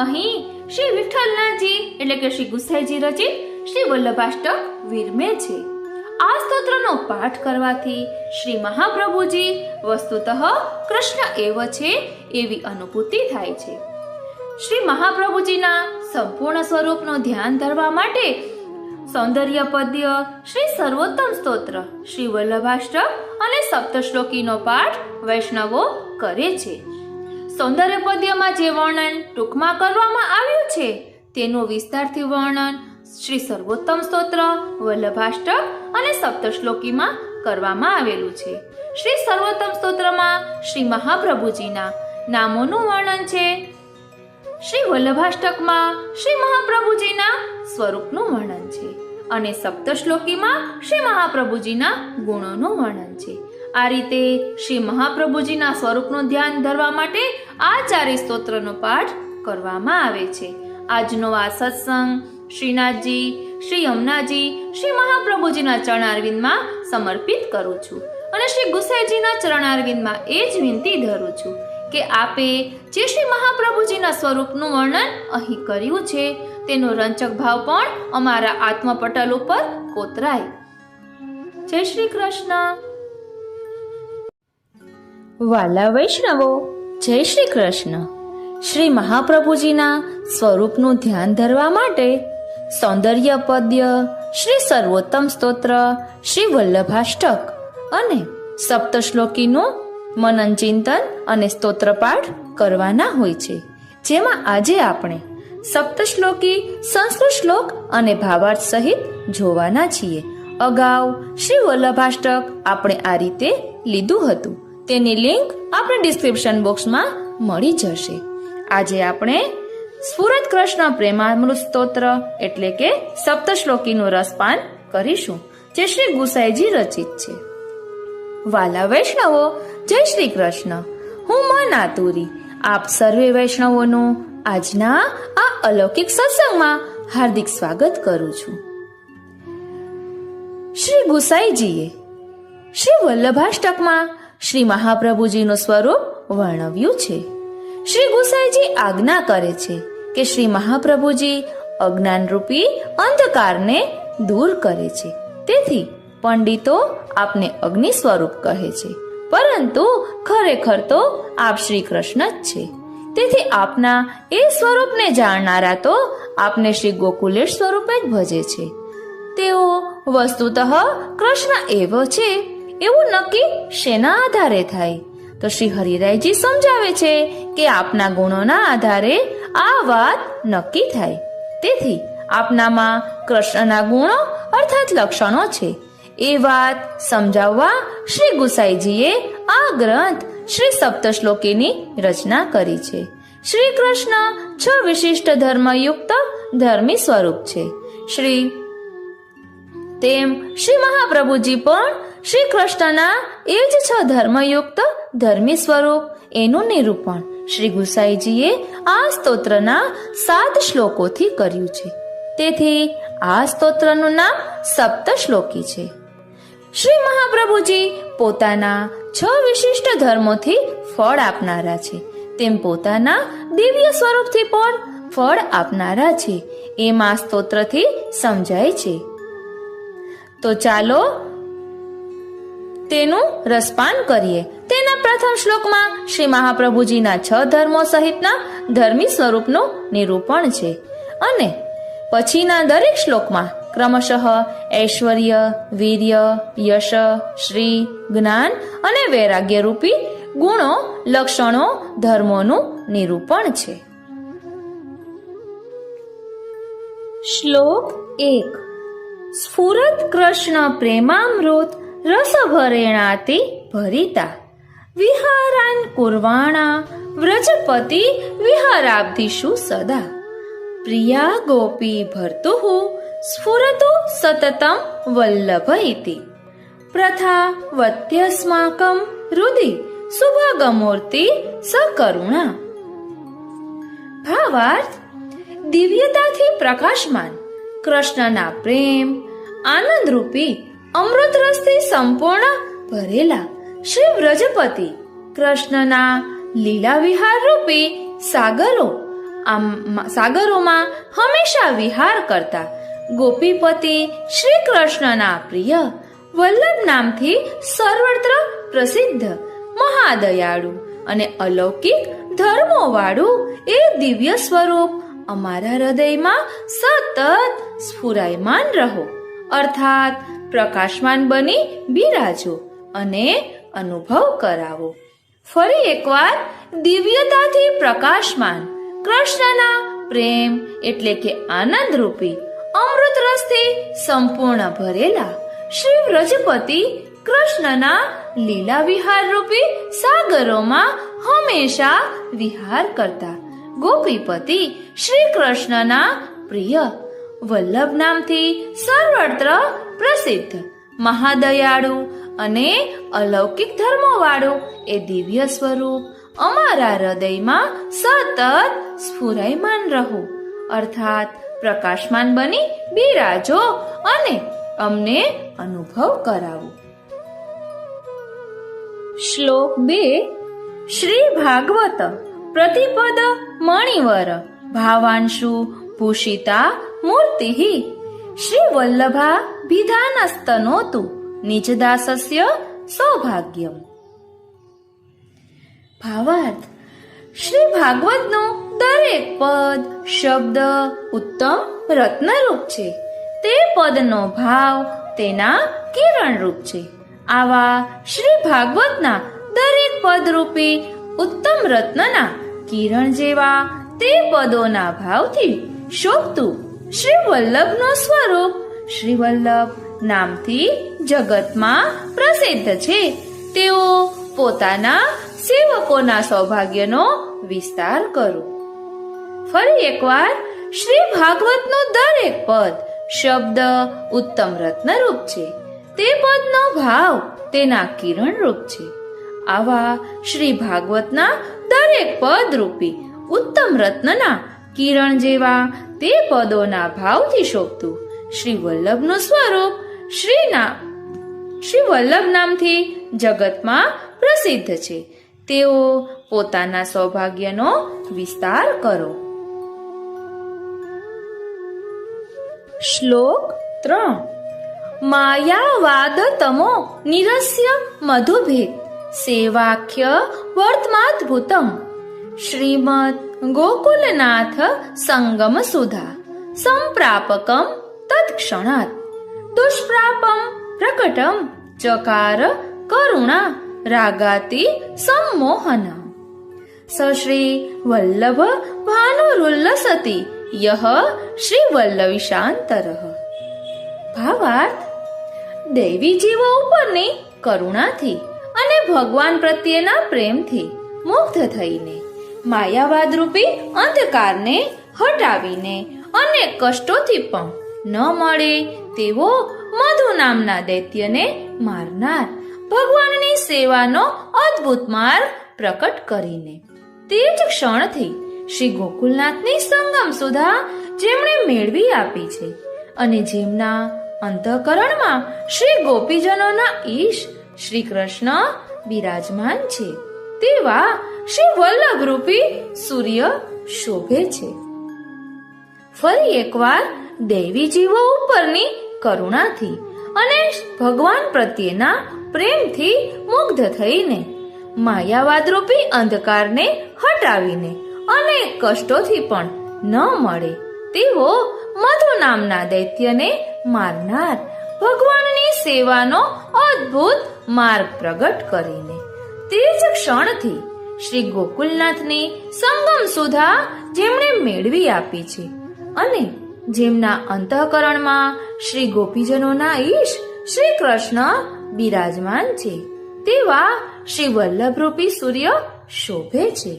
A: અહીં શ્રી વિઠ્ઠલનાથજી એટલે કે શ્રી ગુસાઈજી રચિત શ્રી વલ્લભાષ્ટક વિરમે છે. આ સ્તોત્રનો પાઠ કરવાથી શ્રી મહાપ્રભુજી વસ્તુતઃ કૃષ્ણ એવ છે એવી અનુભૂતિ થાય છે. શ્રી મહાપ્રભુજીના સંપૂર્ણ સ્વરૂપનું ધ્યાન ધરવા માટે સૌંદર્ય પદ્ય શ્રી સર્વોત્તમ સ્તોત્ર શ્રી વલ્લભાષ્ટક અને સપ્તશ્લોકીનો પાઠ વૈષ્ણવો કરે છે. સૌંદર્ય પદ્યમાં જે વર્ણન ટૂંકમાં કરવામાં આવ્યું છે તેનું વિસ્તારથી વર્ણન શ્રી સર્વોત્તમ સ્તોત્ર વલ્લભાષ્ટક અને સપ્તશ્લોકીમાં કરવામાં આવેલું છે. શ્રી સર્વોત્તમ સ્તોત્રમાં શ્રી મહાપ્રભુજીના નામોનું વર્ણન છે. શ્રી વલ્લભાષ્ટકમાં શ્રી મહાપ્રભુજીના સ્વરૂપનું વર્ણન છે અને સપ્તશ્લોકીમાં શ્રી મહાપ્રભુજીના ગુણોનું વર્ણન છે. આ રીતે શ્રી મહાપ્રભુજીના સ્વરૂપનું ધ્યાન ધરવા માટે આ ચારેય સ્તોત્રનો પાઠ કરવામાં આવે છે. આજનો આ સત્સંગ શ્રીનાથજી, શ્રી યમુનાજી, શ્રી મહાપ્રભુજીના ચરણારવિંદમાં સમર્પિત કરું છું અને શ્રી ગુસાઈજીના ચરણારવિંદમાં એ જ વિનંતી ધરું છું કે આપે જે શ્રી મહાપ્રભુજીના સ્વરૂપનું વર્ણન અહીં કર્યું છે તેનો રંચક ભાવ પણ અમારા આત્મપટલ ઉપર કોતરાય. જય શ્રી કૃષ્ણ. વાલા વૈષ્ણવો, જય શ્રી કૃષ્ણ. શ્રી મહાપ્રભુજીના સ્વરૂપનું ધ્યાન ધરવા માટે સૌંદર્ય પદ્ય શ્રી સર્વોત્તમ સ્તોત્ર શ્રી વલ્લભાષ્ટક અને સપ્તશ્લોકીનું મનન ચિંતન અને સ્તોત્રપાઠ કરવાના હોય છે, જેમાં આજે આપણે સપ્તશ્લોકી સંસ્કૃત શ્લોક અને ભાવાર્થ સહિત જોવાના છીએ. અગાઉ શ્રી વલ્લભાષ્ટક આપણે આ રીતે લીધું હતું, તેની લિંક આપણે ડિસ્ક્રિપ્શન બોક્સમાં મળી જશે. આજે આપણે સ્ફુરત કૃષ્ણ પ્રેમામૃત સ્તોત્ર એટલે કે સપ્તશ્લોકીનું રસપાન કરીશું, જે શ્રી ગુસાઈજી રચિત છે. વાલા વૈષ્ણવો, જય શ્રી કૃષ્ણ. હું મન આતુરી આપ સર્વે વૈષ્ણવોનું આજના આ અલૌકિક સત્સંગમાં હાર્દિક સ્વાગત કરું છું. શ્રી ગુસાઈજીએ શ્રી વલ્લભાષ્ટકમાં શ્રી મહાપ્રભુજીનું સ્વરૂપ વર્ણવ્યું છે. શ્રી ગુસાઈજી આજ્ઞા કરે છે કે શ્રી મહાપ્રભુજી અજ્ઞાનરૂપી અંધકારને દૂર કરે છે. તેથી પંડિતો આપને અગ્નિ સ્વરૂપ કહે છે, પરંતુ ખરેખર તો આપ શ્રી કૃષ્ણ જ છે. તેથી આપના એ સ્વરૂપને જાણનારા તો આપને શ્રી ગોકુલેશ સ્વરૂપે જ ભજે છે. તેઓ વસ્તુતઃ કૃષ્ણ એવો છે એવું નક્કી શેના આધારે થાય? તો શ્રી હરિરાયજી સમજાવે છે કે આપના ગુણોના આધારે આ વાત નક્કી થાય. તેથી આપનામાં કૃષ્ણના ગુણો અર્થાત લક્ષણો છે એ વાત સમજાવવા શ્રી ગુસાઈજીએ આ ગ્રંથ શ્રી સપ્તશ્લોકીની રચના કરી છે. શ્રી કૃષ્ણ 6 વિશિષ્ટ ધર્મયુક્ત ધર્મી સ્વરૂપ છે. શ્રી મહાપ્રભુજી પણ શ્રી કૃષ્ણના એ જ 6 ધર્મયુક્ત ધર્મી સ્વરૂપ એનું નિરૂપણ શ્રી ગુસાઈજીએ આ સ્તોત્રના 7 શ્લોકોથી કર્યું છે. તેથી આ સ્તોત્રનું નામ સપ્તશ્લોકી છે. શ્રી મહાપ્રભુજી પોતાના 6 વિશિષ્ટ ધર્મોથી ફળ આપનારા છે, તેમ પોતાના દિવ્ય સ્વરૂપથી પણ ફળ આપનારા છે, એમ આ સ્તોત્રથી સમજાય છે. તો ચાલો તેનું રસપાન કરીએ. તેના પ્રથમ શ્લોકમાં શ્રી મહાપ્રભુજીના 6 ધર્મો સહિતના ધર્મી સ્વરૂપનું નિરૂપણ છે અને પછીના દરેક શ્લોકમાં ક્રમશઃ ઐશ્વર્ય, વીર્ય, યશ, શ્રી, જ્ઞાન અને વૈરાગ્ય રૂપી ગુણો, લક્ષણો, ધર્મોનું નિરૂપણ છે. શ્લોક 1. સ્ફુરત કૃષ્ણ પ્રેમામૃત રસભરેણાતિ ભરિતા વિહારાન કુર્વાણા વ્રજપતિ વિહારાબ્ધિષુ સદા પ્રિયા ગોપી ભર્તુઃ સ્ફુરતુ સતતમ વલ્લભ ઇતિ પ્રથા વત્યસ્માકં હૃદિ સુભગમૂર્તિ સકરુણા. ભાવાર્થ: દિવ્યતાથી પ્રકાશમાન કૃષ્ણના પ્રેમ આનંદરૂપી અમૃત રસથી સંપૂર્ણ ભરેલા શ્રી વ્રજપતિ કૃષ્ણના લીલા વિહાર રૂપી સાગરોમાં હંમેશા વિહાર કરતા ગોપીપતિ શ્રી કૃષ્ણના પ્રિય વલ્લભ નામથી સર્વત્ર પ્રસિદ્ધ મહાદયાળુ અને અલૌકિક ધર્મોવાળું એ દિવ્ય સ્વરૂપ અમારા હૃદયમાં સતત સ્ફુરાયમાન રહો, અર્થાત પ્રકાશમાન બની બિરાજો અને અનુભવ કરાવો. ફરી એકવાર દિવ્યતાથી પ્રકાશમાન કૃષ્ણના પ્રેમ એટલે કે આનંદ રૂપી અમૃત રસથી સંપૂર્ણ ભરેલા શ્રી વ્રજપતિ કૃષ્ણના લીલા વિહાર રૂપી સાગરોમાં હંમેશા વિહાર કરતા ગોપીપતિ શ્રી કૃષ્ણના પ્રિય વલ્લભ નામથી સર્વત્ર પ્રસિદ્ધ મહાદયાળુ અને અલૌકિક ધર્મોવાળું એ દિવ્ય સ્વરૂપ અમારા હૃદયમાં સતત સ્ફુરાયમાન રહો, અર્થાત પ્રકાશમાન બની બિરાજો અને અમને અનુભવ કરાવો. શ્લોક 2. શ્રી ભાગવત પ્રતિપદ મણિવર ભાવાંશુ ભૂષિતા મૂર્તિ શ્રી વલ્લભા વિધાનસ્તનોતુ નિજદાસસ્ય સૌભાગ્યમ. ભાવાર્થ: શ્રી ભાગવતનું દરેક પદ શબ્દ ઉત્તમ રત્નરૂપ છે. તે પદનો ભાવ તેના કિરણરૂપ છે. આવા શ્રી ભાગવતના દરેક પદરૂપી ઉત્તમ રત્નના કિરણ જેવા તે પદોના ભાવથી શોભતું શ્રી વલ્લભનું સ્વરૂપ શ્રી વલ્લભ નામથી જગતમાં પ્રસિદ્ધ છે. તેઓ પોતાના સેવકોના સૌભાગ્યનો વિસ્તાર કરો. ફરી એકવાર શ્રી ભાગવતનું દરેક પદ શબ્દ ઉત્તમ રત્નરૂપ છે. તે પદનો ભાવ તેના કિરણરૂપ છે. આવા શ્રી ભાગવતના દરેક પદ રૂપી ઉત્તમ રત્નના કિરણ જેવા તે પદોના ભાવથી શોભતું શ્રી વલ્લભનું સ્વરૂપ શ્રી વલ્લભ નામથી જગતમાં પ્રસિદ્ધ છે. તેઓ પોતાના સૌભાગ્યનો વિસ્તાર કરો. શ્લોક 3. માયાવાદ તમો નિરસ્ય મધુભેદ સેવાખ્ય વર્તમાદ્ભુતમ શ્રીમદ ગોકુલનાથ સંગમ સુધા સંપ્રાપકમ તત્ક્ષણાત દુષ્પ્રાપમ પ્રકટમ ચકાર કરુણા રાગાતિ સંમોહન સશ્રી વલ્લભ ભાનુરુલ્લસતી યહ શ્રી વલ્લવીશાંતરઃ. ભાવાર્થ: દૈવી જીવો ઉપરની કરુણાથી અને ભગવાન પ્રત્યેના પ્રેમથી મુગ્ધ થઈને માયાવાદ રૂપી અંધકારને હટાવીને અનેક કષ્ટોથી પણ ન મળે તેવો મધુ નામના દૈત્યને મારનાર ભગવાનની સેવાનો અદ્ભુત માર્ગ પ્રકટ કરીને તે જ ક્ષણથી શ્રી ગોકુલનાથની સંગમ સુધા જેમણે મેળવી આપી છે અને જેમના અંતઃકરણમાં શ્રી ગોપીજનોના ઈશ શ્રી કૃષ્ણ બિરાજમાન છે તેવા શ્રી વલ્લભ રૂપી સૂર્ય શોભે છે. ફરી એકવાર દૈવી જીવો ઉપરની કરુણાથી અને ભગવાન પ્રત્યેના પ્રેમથી મુગ્ધ થઈને માયાવાદ રૂપી અંધકારને હટાવીને અનેક કષ્ટોથી પણ ન મળે તેવો મધુ નામના દૈત્યને મારનાર ભગવાનની સેવાનો અદ્ભુત માર્ગ પ્રગટ કરીને તે જ ક્ષણથી શ્રી ગોકુલનાથની સંગમ સુધા જેમણે મેળવી આપી છે અને જેમના અંતઃકરણમાં શ્રી ગોપીજનોના ઈશ શ્રી કૃષ્ણ બિરાજમાન છે તેવા શ્રી વલ્લભરૂપી સૂર્ય શોભે છે.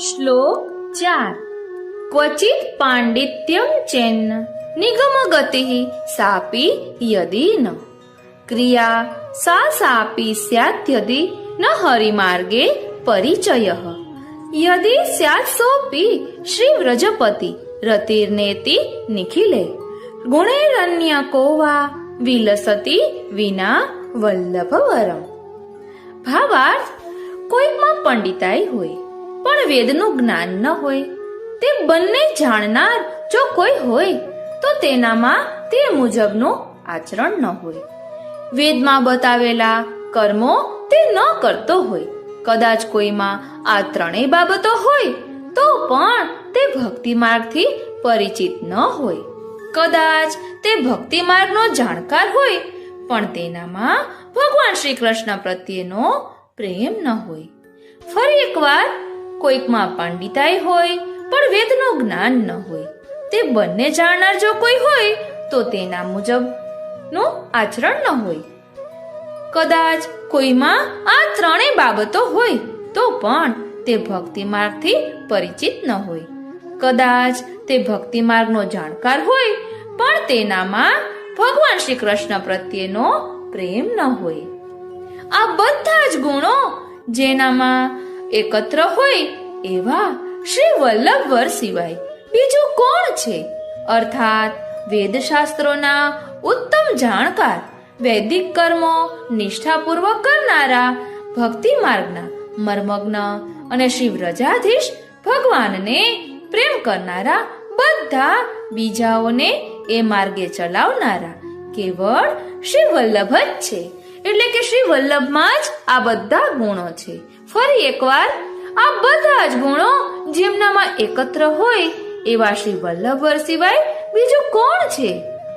A: શ્લોક 4. ક્વચિત પાંડિત્યમ ચેન્ન નિગમ ગતિ સાપી યદી ન ક્રિયા સા સાપી સ્યાદ્યદિ ન હરિમાર્ગે પરિચયઃ યદી સ્યાત્ સોપી શ્રી વ્રજપતિ રતિર્નેતિ નિખિલે ગુણૈરન્ય કોવા વિલસતી વિના વલ્લભવરમ. ભાવાર્થ: કોઈકમાં પંડિતાઈ હોય પણ વેદનું જ્ઞાન ન હોય તે બંને જાણનાર જો કોઈ હોય તો તેનામાં તે મુજબનું આચરણ ન હોય. વેદમાં બતાવેલા કર્મો તે ન કરતો હોય. કદાચ કોઈમાં આ ત્રણેય બાબતો હોય તો પણ તે ભક્તિ માર્ગથી પરિચિત ન હોય. કદાચ તે ભક્તિ માર્ગનો જાણકાર હોય પણ તેનામાં ભગવાન શ્રી કૃષ્ણ પ્રત્યેનો પ્રેમ ન હોય. ફરી એકવાર કોઈકમાં પંડિતાઈ હોય પણ વેદનું જ્ઞાન ન હોય. તે બંને જાણનાર જો કોઈ હોય તો તેના મુજબનું આચરણ ન હોય. કદાચ કોઈમાં આ ત્રણેય બાબતો હોય તો પણ તે ભક્તિ માર્ગથી પરિચિત ન હોય. કદાચ તે ભક્તિ માર્ગનો જાણકાર હોય પણ તેનામાં ભગવાન શ્રી કૃષ્ણ પ્રત્યેનો પ્રેમ ન હોય. આ બધા જ ગુણો જેનામાં એકત્ર હોય એવા શ્રી વલ્લભ વર સિવાય બીજું કોણ છે? અર્થાત વેદશાસ્ત્રોના ઉત્તમ જાણકાર, વૈદિક કર્મો નિષ્ઠાપૂર્વક કરનારા, ભક્તિ માર્ગના મર્મજ્ઞ અને શ્રી વ્રજાધીશ ભગવાનને પ્રેમ કરનારા, બધા બીજાઓને એ માર્ગે ચલાવનારા કેવળ શ્રી વલ્લભ જ છે. એટલે કે શ્રી વલ્લભમાં જ આ બધા ગુણો છે. ફરી એકવાર, આ બધા જ ગુણો જેમનામાં એકત્ર હોય એવા શ્રી વલ્લભવર સિવાય બીજું કોણ છે?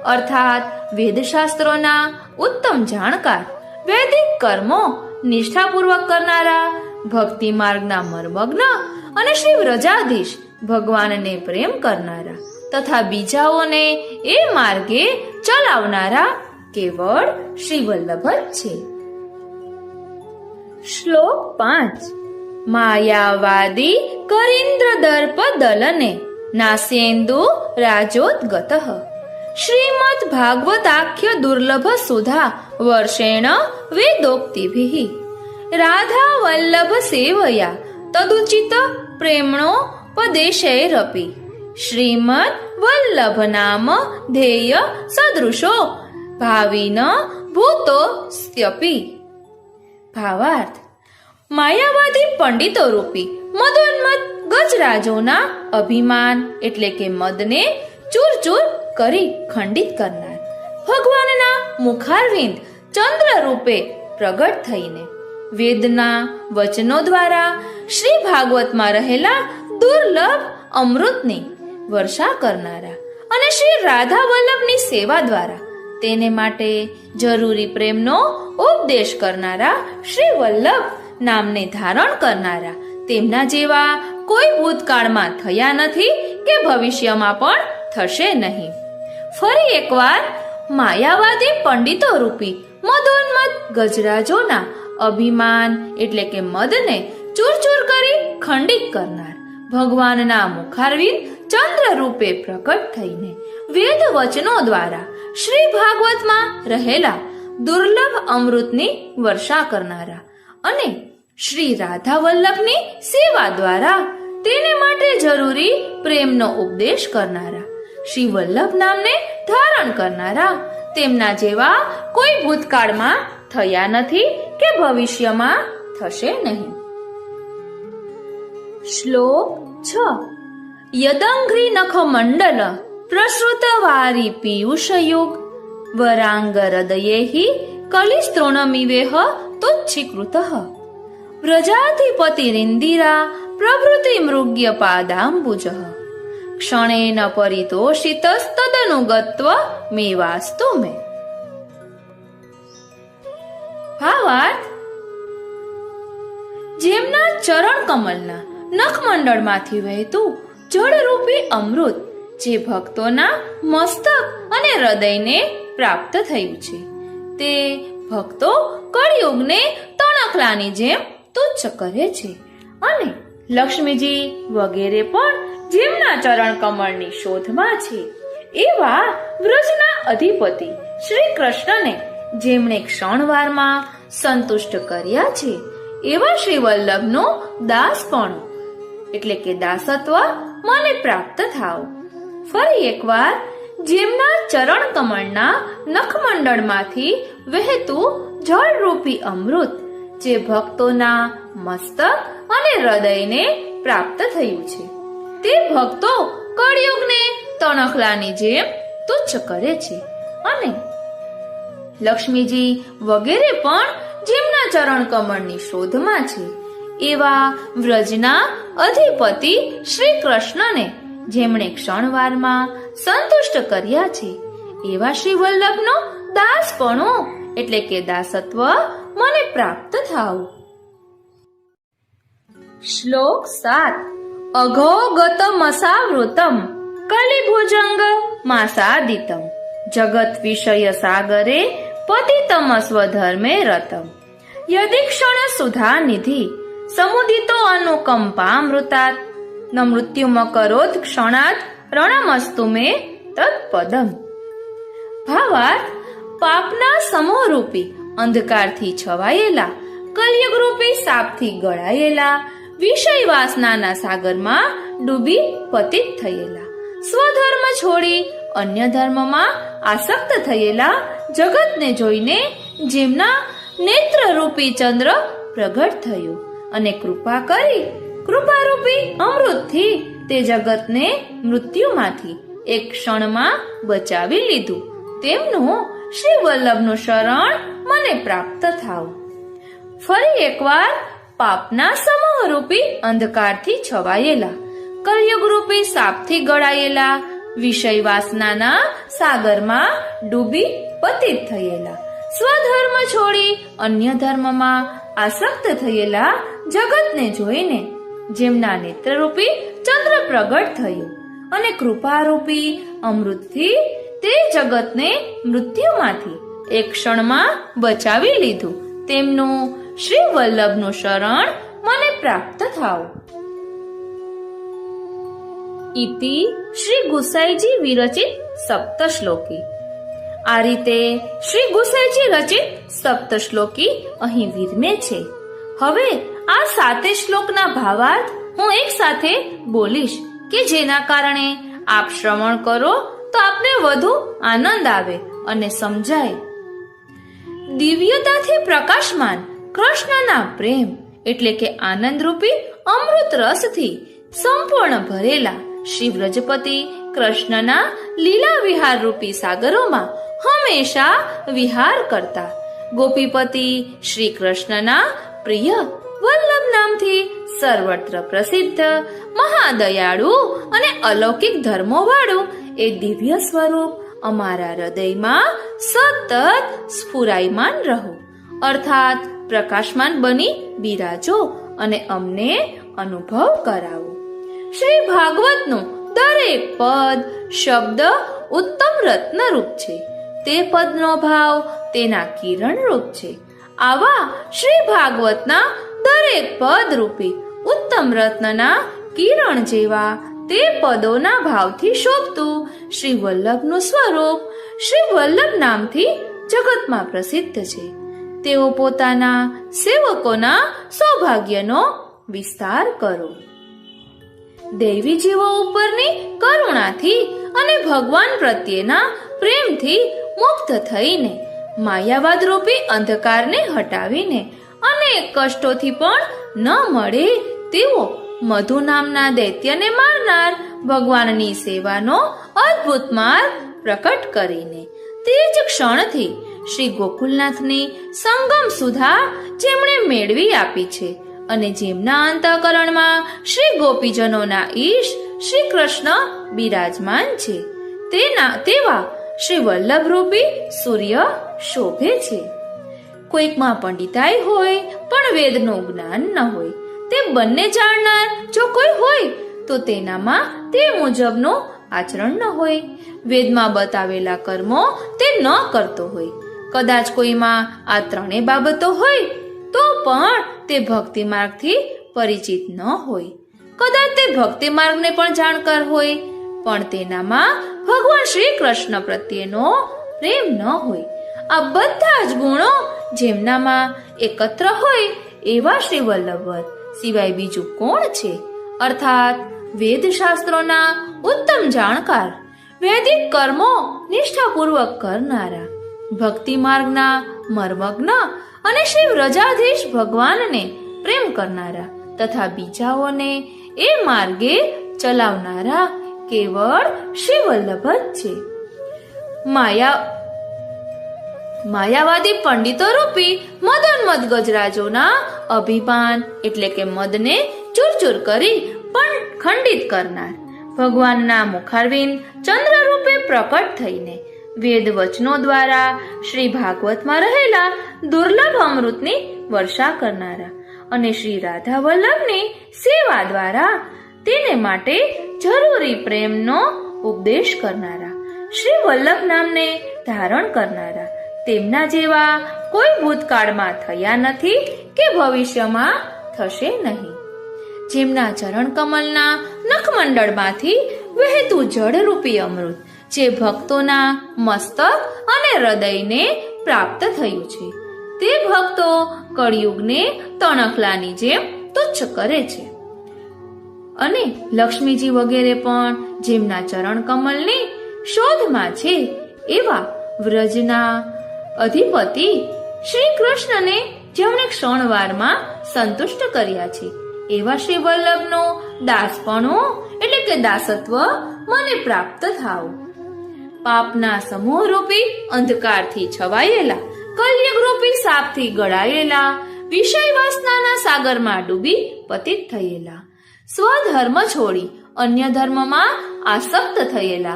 A: અર્થાત વેદશાસ્ત્રોના ઉત્તમ જાણકાર, વૈદિક કર્મો નિષ્ઠાપૂર્વક કરનારા, ભક્તિ માર્ગના મર્મગ્ન અને શ્રી વ્રજાધીશ ભગવાનને પ્રેમ કરનારા તથા બીજાઓને એ માર્ગે ચલાવનારા કેવળ શ્રી વલ્લભ જ છે. શ્લોક 5. માયાવાદી કરીન્દ્ર દર્પ દલને નાસ્યેન્દુ રાજોદ્ગતઃ શ્રીમદ ભાગવતાખ્ય દુર્લભ સુધા વર્ષેણ વેદોક્તિભિઃ રાધા વલ્લભ સેવયા તદુચિત પ્રેમણો પદેશૈરપી શ્રીમદ વલ્લભ નામ ધેય સદૃશો ભાવિન ભૂતો સ્ત્યપી. ભાવાર્થ: માયાવાદી પંડિતો રૂપી મદોન્મત ગજરાજોના અભિમાન એટલે કે મદને ચૂર ચૂર કરી ખંડિત કરનાર, ભગવાનના મુખારવિંદ ચંદ્ર રૂપે પ્રગટ થઈને વેદના વચનો દ્વારા શ્રી ભાગવતમાં રહેલા દુર્લભ અમૃતની વર્ષા કરનારા અને શ્રી રાધા વલ્લભની સેવા દ્વારા તેને માટે જરૂરી પ્રેમનો ઉપદેશ કરનારા શ્રી વલ્લભ નામને ધારણ કરનારા તેમના જેવા કોઈ ભૂતકાળમાં થયા નથી કે ભવિષ્યમાં પણ થશે નહીં. ફરી એકવાર માયાવાદી પંડિતો રૂપી મદોન્મત ગજરાજોના અભિમાન એટલે કે મદને ચૂરચૂર કરી ખંડિત કરનાર, ભગવાનના મુખારવિંદ ચંદ્ર રૂપે પ્રકટ થઈને વેદ વચનો દ્વારા શ્રી ભાગવતમાં રહેલા દુર્લભ અમૃતની વર્ષા કરનારા અને શ્રી રાધા વલ્લભની સેવા દ્વારા તેને માટે જરૂરી પ્રેમનો ઉપદેશ કરનારા, શ્રી વલ્લભ નામને ધારણ કરનારા તેમના જેવા કોઈ ભૂતકાળમાં થયા નથી કે ભવિષ્યમાં થશે નહીં. શ્લોક 6. યદંઘ્રી નખ મંડલ પ્રસૃત વારી પીયુષયુગ વરાંગ હૃદયેહિ કલિસ્ત્રોણમિવેહ તુચ્છીકૃતઃ વ્રજાધિપતિરિન્દિરા પ્રભૃતિ મૃગ્ય પાદાંબુજઃ ક્ષણેન પરિતોષિતસ્તદનુગત્વ મેવાસ્તુ મે. ભાવાર્થ: જેમના ચરણ કમલના નખમંડળમાંથી વહેતું જળરૂપી અમૃત જે ભક્તોના મસ્તક અને હૃદયને પ્રાપ્ત થયું છે, તે ભક્તો કળિયુગને તણખલાની જેમ તુચ્છ કરે છે અને લક્ષ્મીજી વગેરે પણ જેમના ચરણ કમળની શોધમાં છે એવા વ્રજના અધિપતિ શ્રી કૃષ્ણને જેમણે ક્ષણવારમાં સંતુષ્ટ કર્યા છે એવા શ્રી વલ્લભનો દાસપણું એટલે કે દાસત્વ મને પ્રાપ્ત થાવ. ફરી એકવાર જેમના ચરણ કમળના નખમંડળમાંથી વહેતું જળરૂપી અમૃત જે ભક્તોના મસ્તક અને હૃદયને પ્રાપ્ત થયું છે, તે ભક્તો કળિયુગને તણખલાની જેમ તુચ્છ કરે છે અને લક્ષ્મીજી વગેરે પણ જેમના ચરણ કમળની શોધમાં છે એવા વ્રજના અધિપતિ શ્રી કૃષ્ણને જેમણે ક્ષણવારમાં સંતુષ્ટ કર્યા છે એવા શ્રી વલ્લભનો દાસપણો એટલે કે દાસત્વ મને પ્રાપ્ત થાવ. શ્લોક 7. અઘોગત મસાવૃતમ કલિભુજંગ માસાદિતમ જગત વિષય સાગરે પતિતમ સ્વધર્મે રતમ યદિક્ષણ સુધા નિધિ સમુદિતો અનુકંપામૃતાત ન મૃત્યુમકરોત ક્ષણાત રણમસ્તુ મે તત્પદમ. ભાવાર્થ: પાપના સમૂહરૂપી અંધકારથી છવાયેલા, કલયુગરૂપી સાપથી ગળાયેલા, વિષય વાસનાના સાગરમાં ડૂબી પતિત થયેલા, સ્વધર્મ છોડી અન્ય ધર્મમાં આસક્ત થયેલા જગતને જોઈને જેમના નેત્રરૂપી ચંદ્ર પ્રગટ થયું અને કૃપા કરી કૃપારૂપી અમૃતથી તે જગતને મૃત્યુમાંથી એક ક્ષણમાં બચાવી લીધું, તેમનું શ્રી વલ્લભનું શરણ મને પ્રાપ્ત થાવ. ફરી એકવાર પાપના સમૂહરૂપી અંધકારથી છવાયેલા, કલયુગરૂપી સાપથી ગળાયેલા, વિષય વાસનાના સાગરમાં ડૂબી પતિત થયેલા, સ્વધર્મ છોડી અન્ય ધર્મમાં આસક્ત થયેલા જગતને જોઈને જેમના નેત્રરૂપી ચંદ્ર પ્રગટ થયું અને કૃપારૂપી અમૃતથી તે જગતને મૃત્યુમાંથી એક ક્ષણમાં બચાવી લીધું, તેમનું શ્રી વલ્લભનું શરણ મને પ્રાપ્ત થાવું. ઇતિ શ્રી ગુસાઈજી વિરચિત સપ્તશ્લોકી. આ રીતે શ્રી ગુસાઈજી રચિત સપ્તશ્લોકી અહીં વિરમે છે. હવે આ 7 શ્લોકના ભાવાર્થ હું એક સાથે બોલીશ કે જેના કારણે આપ શ્રવણ કરો તો આપને વધુ આનંદ આવે અને સમજાય. દિવ્યતાથી પ્રકાશમાન કૃષ્ણના પ્રેમ એટલે કે આનંદરૂપી અમૃત રસથી સંપૂર્ણ ભરેલા શ્રી વ્રજપતિ કૃષ્ણના લીલા વિહાર રૂપી સાગરોમાં હંમેશા વિહાર કરતા ગોપીપતિ શ્રી કૃષ્ણના પ્રિય વલ્લભ નામથી સર્વત્ર પ્રસિદ્ધ મહાદયાળુ અને અલૌકિક ધર્મો વાળું એ દિવ્ય સ્વરૂપ અમારા હૃદયમાં સતત સ્ફુરાયમાન રહો, અર્થાત પ્રકાશમાન બની બિરાજો અને અમને અનુભવ કરાવો. શ્રી ભાગવતનું દરેક પદ શબ્દ ઉત્તમ રત્નરૂપ છે. તે પદનો ભાવ તેના કિરણ રૂપ છે. આવા શ્રી ભાગવતના દરેક પદ રૂપી ઉત્તમ રત્નના કિરણ જેવા તે પદોના ભાવથી શોભતું શ્રી વલ્લભનું સ્વરૂપ શ્રી વલ્લભ નામથી જગતમાં પ્રસિદ્ધ છે. તેઓ પોતાના સેવકોના સૌભાગ્યનો વિસ્તાર કરો. દૈવી જીવો ઉપરની કરુણાથી અને ભગવાન પ્રત્યેના પ્રેમથી મુક્ત થઈને માયાવાદ રૂપી અંધકારને હટાવીને અનેક કષ્ટોથી પણ ન મળે તેવો મધુ નામના દૈત્યને મારનાર ભગવાનની સેવાનો અદ્ભુત માર્ગ પ્રકટ કરીને તે જ ક્ષણથી શ્રી ગોકુલનાથની સંગમ સુધા જેમણે મેળવી આપી છે અને જેમના અંતઃકરણમાં શ્રી ગોપીજનોના ઈશ શ્રી કૃષ્ણ બિરાજમાન છે તેવા શ્રી વલ્લભ રૂપી સૂર્ય શોભે છે. કોઈકમાં પંડિતાઈ હોય પણ વેદનું જ્ઞાન ન હોય, તે બંને જાણનાર જો કોઈ હોય તો તેનામાં તે મુજબનું આચરણ ન હોય, વેદમાં બતાવેલા કર્મો તે ન કરતો હોય. કદાચ કોઈમાં આ ત્રણેય બાબતો હોય તો પણ તે ભક્તિ માર્ગથી પરિચિત ન હોય. કદાચ તે ભક્તિ માર્ગને પણ જાણકાર હોય પણ તેનામાં ભગવાન શ્રી કૃષ્ણ પ્રત્યેનો પ્રેમ ન હોય. આ બધા જ ગુણો જેમનામાં એકત્ર હોય એવા શ્રી વલ્લભવત સિવાય બીજું કોણ છે? અર્થાત વેદ શાસ્ત્રોના ઉત્તમ જાણકાર, વૈદિક કર્મો નિષ્ઠાપૂર્વક કરનારા, ભક્તિ માર્ગના મર્મજ્ઞ અને શ્રી વ્રજાધીશ ભગવાનને પ્રેમ કરનારા તથા બીજાઓને એ માર્ગે ચલાવનારા કેવળ શ્રી વલ્લભ જ છે. માયાવાદી પંડિતો રૂપી મદોન્મદ ગજરાજોના અભિમાન એટલે કે મદને ચૂરચૂર કરી પણ ખંડિત કરનાર, ભગવાનના મુખારવિંદ ચંદ્ર રૂપે પ્રકટ થઈને વેદ વચનો દ્વારા શ્રી ભાગવતમાં રહેલા દુર્લભ અમૃતની વર્ષા કરનારા અને શ્રી રાધા વલ્લભની સેવા દ્વારા તેને માટે જરૂરી પ્રેમનો ઉપદેશ કરનારા, શ્રી વલ્લભ નામને ધારણ કરનારા, તેમના જેવા કોઈ ભૂતકાળમાં થયા નથી કે ભવિષ્યમાં થશે નહીં. જેમના ચરણ કમલના નખમંડળમાંથી વહેતું જળરૂપી અમૃત જે ભક્તોના મસ્તક અને હૃદયને પ્રાપ્ત થયું છે, તે ભક્તો કળિયુગને તણખલાની જેમ તુચ્છ કરે છે અને લક્ષ્મીજી વગેરે પણ જેમના ચરણ કમલની શોધમાં છે એવા વ્રજના અધિપતિ શ્રી કૃષ્ણને જેમણે ક્ષણવારમાં સંતુષ્ટ કર્યા છે એવા શ્રી વલ્લભનો દાસપણું એટલે કે દાસત્વ મને પ્રાપ્ત થાવ. પાપના સમૂહ રૂપી અંધકારથી છવાયેલા, કલયુગ રૂપી સાપથી ગળાયેલા, વિષય વાસનાના સાગરમાં ડૂબી પતિત થયેલા, સ્વધર્મ છોડી અન્ય ધર્મમાં આસક્ત થયેલા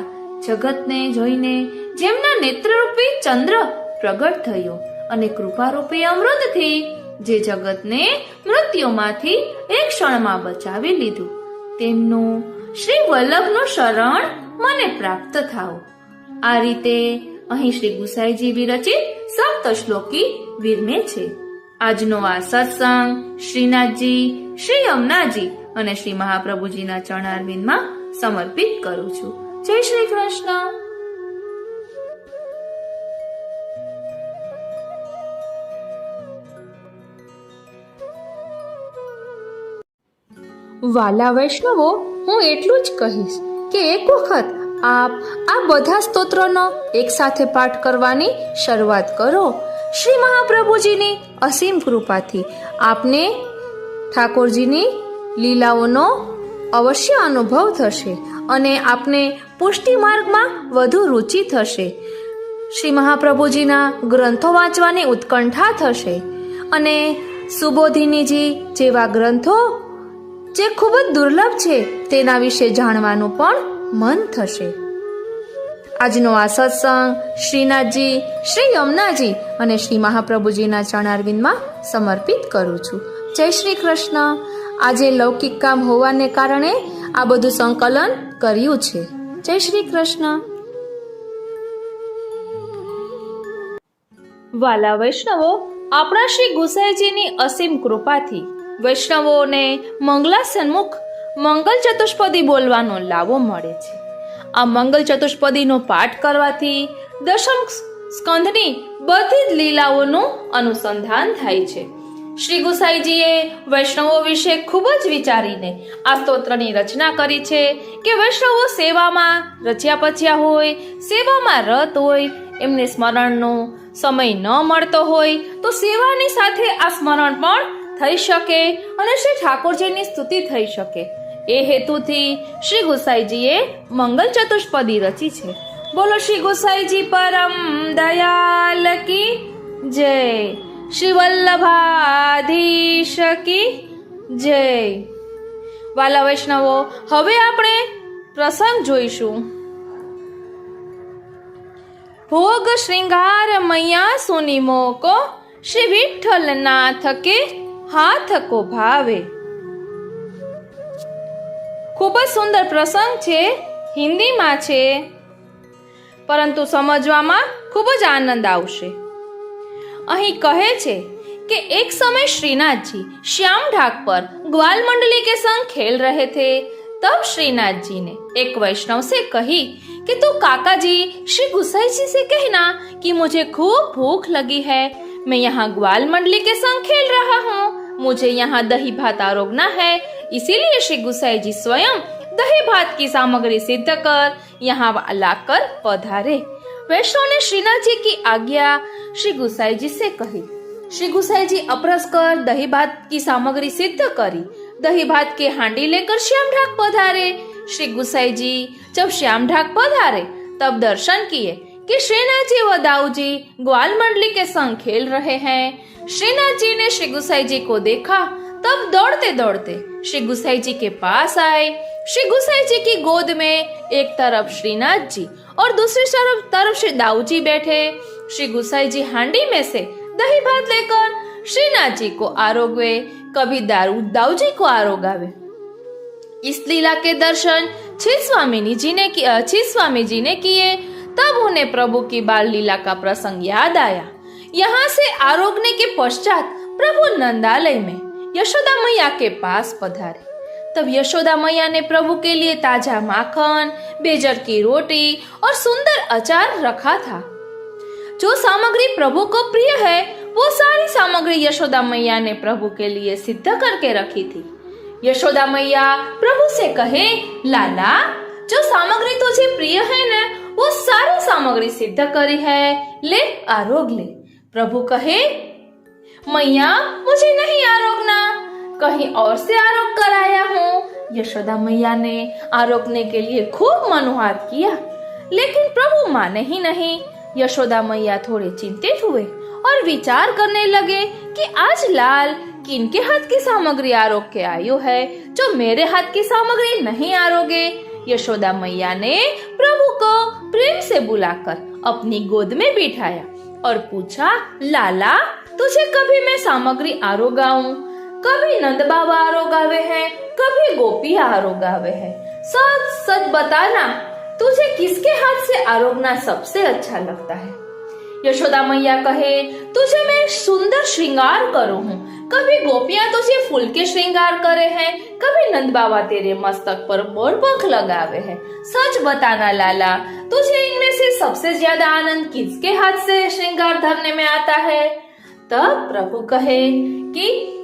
A: જગતને જોઈને જેમના નેત્રરૂપી ચંદ્ર પ્રગટ થયો અને કૃપારૂપી અમૃતથી જે જગતને મૃત્યુમાંથી એક ક્ષણમાં બચાવી લીધું, તેમનું શ્રી વલ્લભનું શરણ મને પ્રાપ્ત થાઓ. આ રીતે અહીં શ્રી ગુસાઈજી વિરચિત સપ્ત શ્લોકી વિરમે છે. આજનો આ સત્સંગ શ્રીનાથજી, શ્રી યમુનાજી અને શ્રી મહાપ્રભુજીના ચરણારવિંદમાં સમર્પિત કરું છું. જય શ્રી કૃષ્ણ.
B: વાલા વૈષ્ણવો, હું એટલું જ કહીશ કે એક વખત આપ આ બધા સ્તોત્રનો એક સાથે પાઠ કરવાની શરૂઆત કરો. શ્રી મહાપ્રભુજીની અસીમ કૃપાથી આપને ઠાકોરજીની લીલાઓનો અવશ્ય અનુભવ થશે અને આપને પુષ્ટિ માર્ગમાં વધુ રુચિ થશે. શ્રી મહાપ્રભુજીના ગ્રંથો વાંચવાની ઉત્કંઠા થશે અને સુબોધિનીજી જેવા ગ્રંથો જે ખૂબ જ દુર્લભ છે તેના વિશે જાણવાનું પણ મન થશે. આજનો આ સત્સંગ શ્રીનાથજી, શ્રી યમુનાજી અને શ્રી મહાપ્રભુજીના ચરણારવિંદમાં સમર્પિત કરું છું. જય શ્રી કૃષ્ણ. આજે લૌકિક કામ હોવાને કારણે આ બધું સંકલન કર્યું છે. જય શ્રી કૃષ્ણ.
A: વાલા વૈષ્ણવો, આપણા શ્રી ગુસાઈજીની અસીમ કૃપાથી વૈષ્ણવોને મંગલા સન્મુખ મંગલ ચતુષ્પદી બોલવાનો લાવો મળે છે. આ મંગલ ચતુષ્પદીનો પાઠ કરવાથી દશમ સ્કંધની બધી જ લીલાઓનું અનુસંધાન થાય છે. શ્રી ગુસાઈજીએ વૈષ્ણવો વિશે ખૂબ જ વિચારીને આ સ્તોત્રની રચના કરી છે કે વૈષ્ણવો સેવામાં રચ્યા પચ્યા હોય, સેવામાં રત હોય, એમને સ્મરણનો સમય ન મળતો હોય તો સેવાની સાથે આ સ્મરણ પણ થઈ શકે અને શ્રી ઠાકોરજીની સ્તુતિ થઈ શકે. એ હેતુથી શ્રી ગુસાઈજીએ મંગલ ચતુષ્પદી રચી છે. બોલો શ્રી ગુસાઈજી પરમ દયાલ કી જય. શ્રી વલ્લભાધીશ કી જય. વાલા વૈષ્ણવો, હવે આપણે પ્રસંગ જોઈશું. ભોગ શ્રૃંગાર મૈયા સુનિમો કો શ્રી વિઠ્ઠલ નાથ કે હાથ કો ભાવે. ખૂબ જ સુંદર પ્રસંગ છે, હિન્દીમાં છે, પરંતુ સમજવામાં ખૂબ જ આનંદ આવશે. અહીં કહે છે कि एक समय श्रीनाथ जी श्याम ढाक पर ग्वाल मंडली के संग खेल रहे थे. तब श्रीनाथ जी ने एक वैष्णव से कही कि तू काका जी श्री गुसाई जी से कहना कि मुझे खूब भूख लगी है. मैं यहाँ ग्वाल मंडली के संग खेल रहा हूँ. मुझे यहाँ दही भात आरोगना है. इसीलिए श्री गुसाई जी स्वयं दही भात की सामग्री सिद्ध कर यहाँ लाकर पधारे. वैष्णव ने श्रीनाथ जी की आज्ञा श्री गुसाई जी से कही. श्री गुसाई जी अपरस कर दही भात की सामग्री सिद्ध करी. दही भात के हांडी लेकर श्याम ढाक पधारे. श्री गुसाई जी जब श्याम ढाक पधारे तब दर्शन किए कि श्रीनाथ जी व दाऊ जी ग्वाल मंडली के संग खेल रहे हैं. श्रीनाथ जी ने श्री गुसाई जी को देखा तब दौड़ते दौड़ते श्री गुसाई जी के पास आए. श्री गुसाई जी की गोद में एक तरफ श्रीनाथ जी और दूसरी तरफ श्री दाऊ जी बैठे. श्री गुसाई जी हांडी में से दही भात लेकर श्रीनाथ जी को आरोगे, कभी दाऊ जी को आरोगावे. इस लीला के दर्शन छित स्वामी जी ने किए. तब उन्हें प्रभु की बाल लीला का प्रसंग याद आया. यहाँ से आरोगने के पश्चात प्रभु नंदालय में यशोदा मैया के पास पधारे. तब यशोदा मैया ने प्रभु के लिए ताजा माखन, बेजर की रोटी और सुंदर अचार रखा था. जो सामग्री प्रभु को प्रिय है वो सारी सामग्री यशोदा मैया ने प्रभु के लिए सिद्ध करके रखी थी. यशोदा मैया प्रभु से कहे, लाला जो सामग्री तुझे प्रिय है न वो सारी सामग्री सिद्ध करी है, ले आरोग ले. प्रभु कहे, मैया मुझे नहीं आरोगना, कहीं और से आरोग कराया हूँ. यशोदा मैया ने आरोगने के लिए खूब मनुहार किया, लेकिन प्रभु माने ही नहीं. यशोदा मैया थोड़े चिंतित हुए और विचार करने लगे कि आज लाल किनके हाथ की सामग्री आरोग के आयु है जो मेरे हाथ की सामग्री नहीं आरोगे। यशोदा मैया ने प्रभु को प्रेम से बुलाकर अपनी गोद में बिठाया और पूछा, लाला तुझे कभी मैं सामग्री आरोगाऊं? कभी नंद बाबा आरोगावे हैं, कभी गोपियां आरोगावे हैं। सच सच बताना, तुझे किसके हाथ से आरोगना सबसे अच्छा लगता है? यशोदा मैया कहे, तुझे मैं सुंदर श्रृंगार करूं हूँ। कभी गोपियां तुझे फूल के श्रृंगार करे हैं, कभी नंद बाबा तेरे मस्तक पर मोर पंख लगावे हैं। सच बताना लाला, तुझे इनमें से सबसे ज्यादा आनंद किसके हाथ से श्रृंगार धरने में आता है? तब प्रभु कहे कि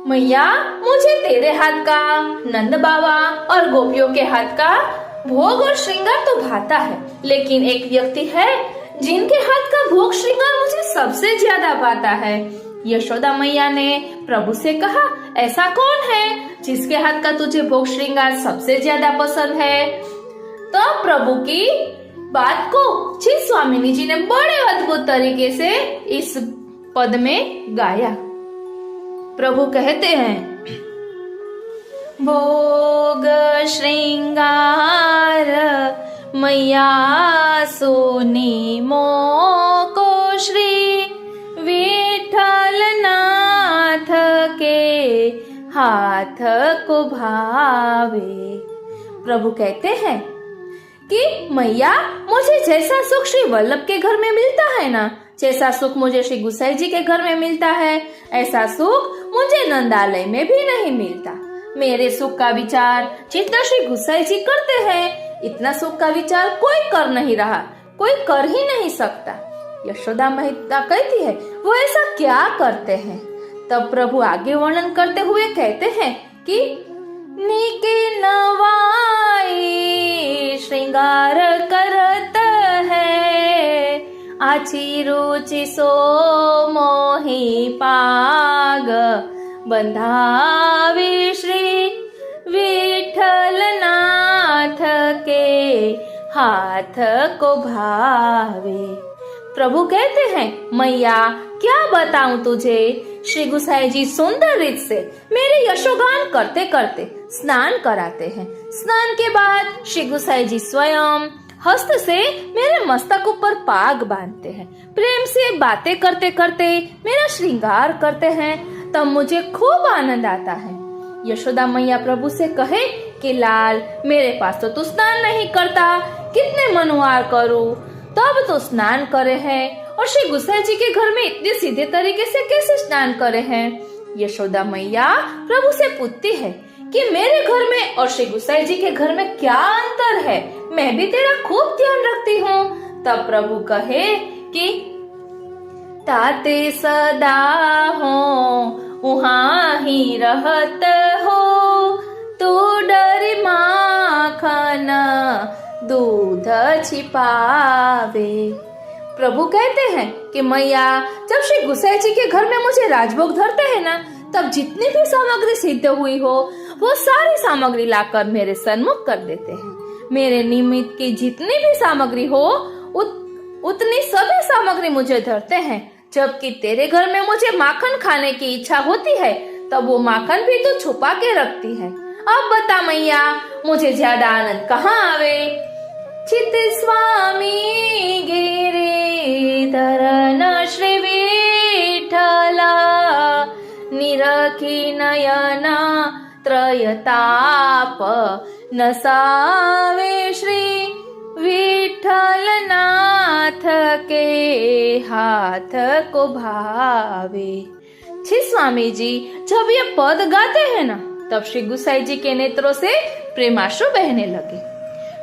A: मैया, मुझे तेरे हाथ का, नंद बाबा और गोपियों के हाथ का भोग और श्रृंगार तो भाता है, लेकिन एक व्यक्ति है जिनके हाथ का भोग श्रृंगार मुझे सबसे ज्यादा भाता है। यशोदा मैया ने प्रभु से कहा, ऐसा कौन है जिसके हाथ का तुझे भोग श्रृंगार सबसे ज्यादा पसंद है? तो प्रभु की बात को श्री स्वामिनी जी ने बड़े अद्भुत तरीके से इस पद में गाया। प्रभु कहते हैं, भोग श्रृंगार मैया सोनी मोको श्री विठल नाथ के हाथ को भावे। प्रभु कहते हैं कि मैया, मुझे जैसा सुख श्री वल्लभ के घर में मिलता है ना, जैसा सुख मुझे श्री गुसाई जी के घर में मिलता है, ऐसा सुख मुझे नंदालय में भी नहीं मिलता। मेरे सुख का विचार जितना श्री गुसाई जी करते हैं, इतना सुख का विचार कोई कर नहीं रहा, कोई कर ही नहीं सकता। यशोदा मैया कहती है, वो ऐसा क्या करते हैं? तब प्रभु आगे वर्णन करते हुए कहते हैं कि नीके नवाई श्रृंगार करत है, आची रुचि सो मोहि पाग बंधावे श्री विठल नाथ के हाथ को भावे। प्रभु कहते हैं, मैया क्या बताऊं तुझे, श्री गुसाई जी सुंदर रीत से मेरे यशोगान करते करते स्नान कराते हैं। स्नान के बाद श्री गुसाई जी स्वयं हस्त से मेरे मस्तक ऊपर पाग बांधते हैं, प्रेम से बातें करते करते मेरा श्रृंगार करते हैं, तब मुझे खूब आनंद आता है। यशोदा मैया प्रभु से कहे कि लाल, मेरे पास तो तू स्नान नहीं करता, कितने मनुआर करूं? तब तो स्नान करे हैं, और श्री गुसाई जी के घर में इतने सीधे तरीके से कैसे स्नान करे हैं? यशोदा मैया प्रभु से पूछती है कि मेरे घर में और श्री गुसाई जी के घर में क्या अंतर है, मैं भी तेरा खूब ध्यान रखती हूँ। तब प्रभु कहे कि ताते सदा हो वहाँ ही रहत हो, तू डरी माखन दूध छिपावे। प्रभु कहते हैं कि मैया, जब श्री गुसाई जी के घर में मुझे राजभोग धरते हैं ना, तब जितनी भी सामग्री सिद्ध हुई हो वो सारी सामग्री लाकर मेरे सन्मुख कर देते हैं। मेरे निमित्त की जितनी भी सामग्री हो उतनी सभी सामग्री मुझे धरते हैं। जबकि तेरे घर में मुझे माखन खाने की इच्छा होती है, तब वो माखन भी तो छुपा के रखती है। अब बता मैया, मुझे ज्यादा आनंद कहाँ आवे? चित स्वामी गिरिधरन श्री विठला, निरखी नयना त्रयताप नसावे श्री विठल नाथ के हाथ को भावे। छी स्वामी जी, जब ये पद गाते हैं ना, तब श्री गुसाई जी के नेत्रों से प्रेमाश्रु बहने लगे।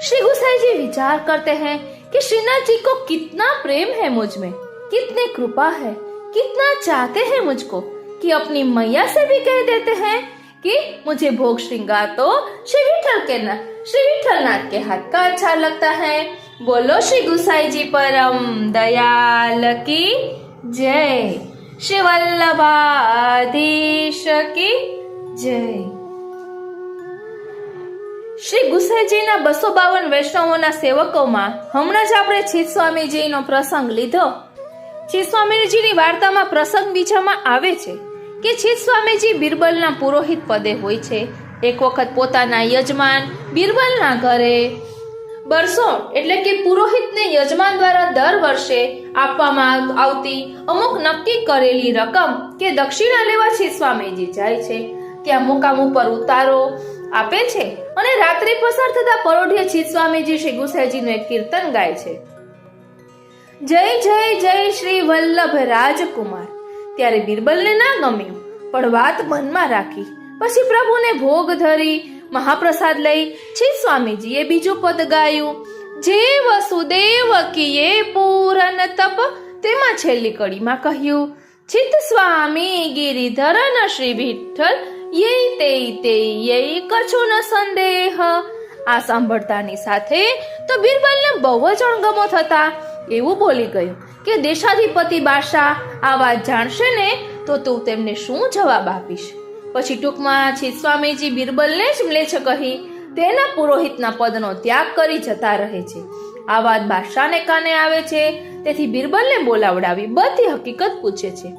A: श्री गुसाई जी विचार करते हैं कि श्रीनाथ जी को कितना प्रेम है मुझ में, कितनी कृपा है, कितना चाहते हैं मुझको, कि अपनी मैया से भी कह देते हैं कि मुझे भोग श्रृंगार तो श्री विठल नाथ के हाथ का अच्छा लगता है। बोलो श्री गुसाई जी परम दयाल की जय, श्री वल्लभाधीश की जय। શ્રી ગુસાઈજીના 252 વૈષ્ણવોના સેવકોમાં હમણાં જ આપણે છીત સ્વામીજીનો પ્રસંગ લીધો। છીત સ્વામીજીની વાર્તામાં પ્રસંગ બીજામાં આવે છે કે છીત સ્વામીજી બિરબલના પુરોહિત પદે હોય છે. એક વખત પોતાના યજમાન બિરબલના ઘરે બરસો એટલે કે પુરોહિતને યજમાન દ્વારા દર વર્ષે આપવામાં આવતી અમુક નક્કી કરેલી રકમ કે દક્ષિણા લેવા છીત સ્વામીજી જાય છે. ત્યાં મુકામ ઉપર ઉતારો આપે છે અને રાત્રિ પસાર થતા પરોઢિયે છીત સ્વામીજી શ્રી ગુસાઈજીનું એક કીર્તન ગાય છે. જય જય જય શ્રી વલ્લભ રાજકુમાર. ત્યારે બિરબલને ના ગમ્યું, પણ વાત મનમાં રાખી. પછી પ્રભુને ભોગ ધરી મહાપ્રસાદ લઈ છીત સ્વામીજીએ બીજું પદ ગાયું. જે વસુદેવ કીએ પૂરન તપ. તેમાં છેલ્લી કડીમાં કહ્યું, છીત સ્વામી ગિરિધરન શ્રી વિઠ્ઠલ યે તે યે કછું ન સંદેહ. આ સાંભળતાની સાથે તો બિરબલને બહુ જ અણગમો થતા એવું બોલી ગયું કે દેશાધિપતિ બાદશાહ આ વાત જાણશે ને તો તું તેમને શું જવાબ આપીશ. પછી ટૂંકમાં છીત સ્વામીજી બિરબલને જ મ્લેચ્છ કહી તેના પુરોહિતના પદનો ત્યાગ કરી જતા રહે છે. આ વાત બાદશાહને કાને આવે છે, તેથી બિરબલને બોલાવડાવી બધી હકીકત પૂછે છે.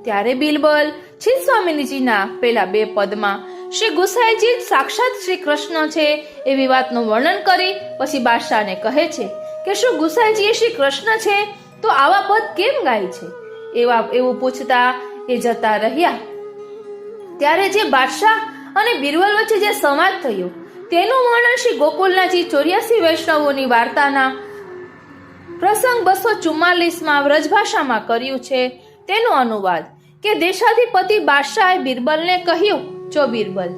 A: ત્યારે બિરબલ છીત સ્વામીજીના પેલા બે પદમાં શ્રી ગુસાઈજી સાક્ષાત શ્રી કૃષ્ણ છે એવી વાતનું વર્ણન કરી પછી બાદશાહને કહે છે કે શું ગુસાઈજી શ્રી કૃષ્ણ છે તો આવા પદ કેમ ગાય છે. એવું પૂછતા એ જતા રહ્યા. ત્યારે જે બાદશાહ અને બિરબલ વચ્ચે જે સંવાદ થયો તેનું વર્ણન શ્રી ગોકુલનાજી 84 વૈષ્ણવોની વાર્તાના પ્રસંગ 244માં વ્રજભાષામાં કર્યું છે. તેનો અનુવાદ કે દેશાધિપતિ બાદશાહે બિરબલને કહ્યું, જો બિરબલ,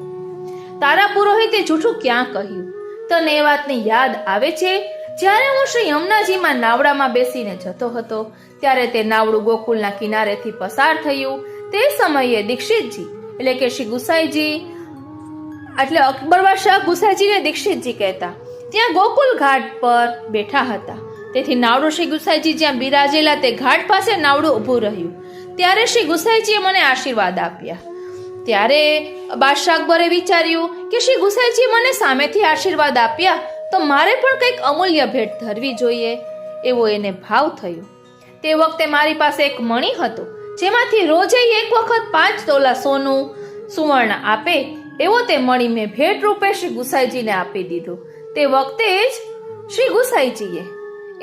A: તારા પુરોહિતે જૂઠું ક્યાં કહ્યું? તને એ વાતની યાદ આવે છે જ્યારે હું શ્રી યમુનાજીમાં નાવડામાં બેસીને જતો હતો ત્યારે તે નાવડું ગોકુલના કિનારેથી પસાર થયું. તે સમયે દીક્ષિતજી એટલે કે શ્રી ગુસાઈજી એટલે અકબર બાદશાહ ગુસાઈજીને દીક્ષિતજી કહેતા ત્યાં ગોકુલ ઘાટ પર બેઠા હતા. તેથી નાવડું શ્રી ગુસાઈજી જ્યાં બિરાજેલા તે ઘાટ પાસે નાવડું ઊભું રહ્યું. ત્યારે શ્રી ગુસાઈજીએ મને આશીર્વાદ આપ્યા. ત્યારે બાદશાહ અકબરે વિચાર્યું કે શ્રી ગુસાઈજીએ મને સામેથી આશીર્વાદ આપ્યા તો મારે પણ કંઈક અમૂલ્ય ભેટ ધરવી જોઈએ એવો એને ભાવ થયો. તે વખતે મારી પાસે એક મણી હતો જેમાંથી રોજે એક વખત 5 તોલા સોનું સુવર્ણ આપે એવો તે મણી મેં ભેટ રૂપે શ્રી ગુસાઈજીને આપી દીધો. તે વખતે જ શ્રી ગુસાઈજીએ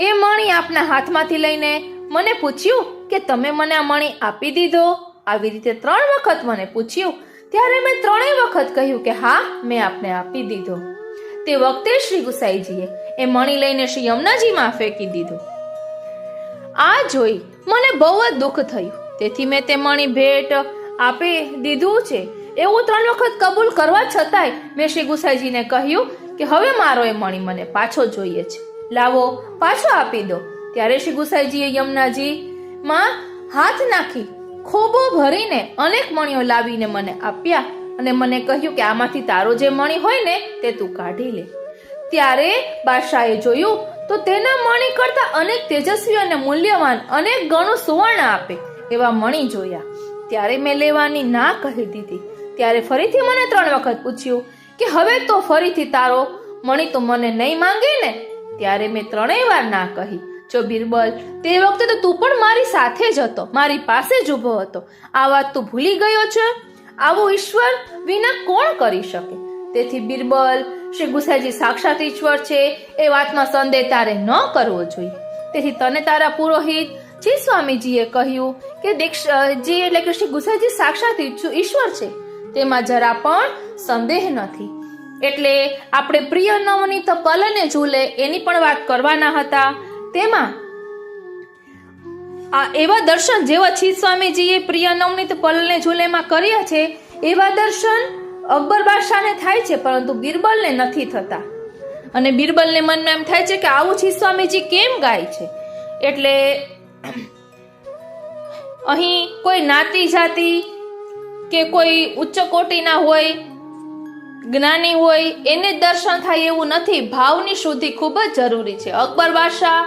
A: એ મણી આપના હાથમાંથી લઈને મને પૂછ્યું કે તમે મને આ મણી આપી દીધો. આવી રીતે 3 વખત મને પૂછ્યું. ત્યારે મેં 3 વખત કહ્યું કે હા, મેં આપને આપી દીધો. તે વખતે શ્રી ગુસાઈજીએ એ મણી લઈને શ્રી યમુનાજીમાં ફેંકી દીધો. આ જોઈ મને બહુ જ દુઃખ થયું. તેથી મેં તે મણી ભેટ આપી દીધું છે એવું 3 વખત કબૂલ કરવા છતાંય મેં શ્રી ગુસાઈજીને કહ્યું કે હવે મારો એ મણી મને પાછો જોઈએ છે, લાવો, પાછો આપી દો. ત્યારે શ્રી ગુસાઈજીએ યમુનાજીમાં હાથ નાખી ખોબો ભરીને અનેક મણીઓ લાવીને મને આપ્યા અને મને કહ્યું કે આમાંથી તારો જે મણી હોય ને તે તું કાઢી લે. ત્યારે બાદશાહે જોયું તો તેના મણી કરતા અનેક તેજસ્વી અને મૂલ્યવાન અનેક ગણું સુવર્ણ આપે એવા મણી જોયા. ત્યારે મેં લેવાની ના કહી દીધી. ત્યારે ફરીથી મને 3 વખત પૂછ્યું કે હવે તો ફરીથી તારો મણી તો મને નહીં માંગે ને? ત્યારે મેં 3 વાર ના કહી. જો બિરબલ, તે વખતે તો તું પણ મારી સાથે જ હતો, મારી પાસે જ ઊભો હતો. આ વાત તું ભૂલી ગયો છે? આવું ઈશ્વર વિના કોણ કરી શકે? તેથી બિરબલ, શ્રી ગુસાઈજી સાક્ષાત ઈશ્વર છે એ વાતમાં સંદેહ તારે ન કરવો જોઈએ. તેથી તને તારા પુરોહિત છીત સ્વામીજીએ કહ્યું કે દીક્ષજી એટલે કે શ્રી ગુસાઈજી સાક્ષાત ઈશ્વર છે તેમાં જરા પણ સંદેહ નથી. એટલે આપણે પ્રિય નવનીત પલને ઝૂલે એની પણ વાત કરવાના હતા. તેમાં આ એવા દર્શન જેવા છીત સ્વામીજીએ પ્રિય નવનીત પલને ઝૂલેમાં કર્યા છે એવા દર્શન અકબર બાદશાહને થાય છે, પરંતુ બિરબલને નથી થતા. અને બિરબલને મનમાં એમ થાય છે કે આવું છીત સ્વામીજી કેમ ગાય છે. એટલે અહીં કોઈ નાતી જાતિ કે કોઈ ઉચ્ચ કોટીના હોય, જ્ઞાની હોય એને દર્શન થાય એવું નથી. ભાવની શુદ્ધિ ખૂબ જ જરૂરી છે. અકબર બાદશાહ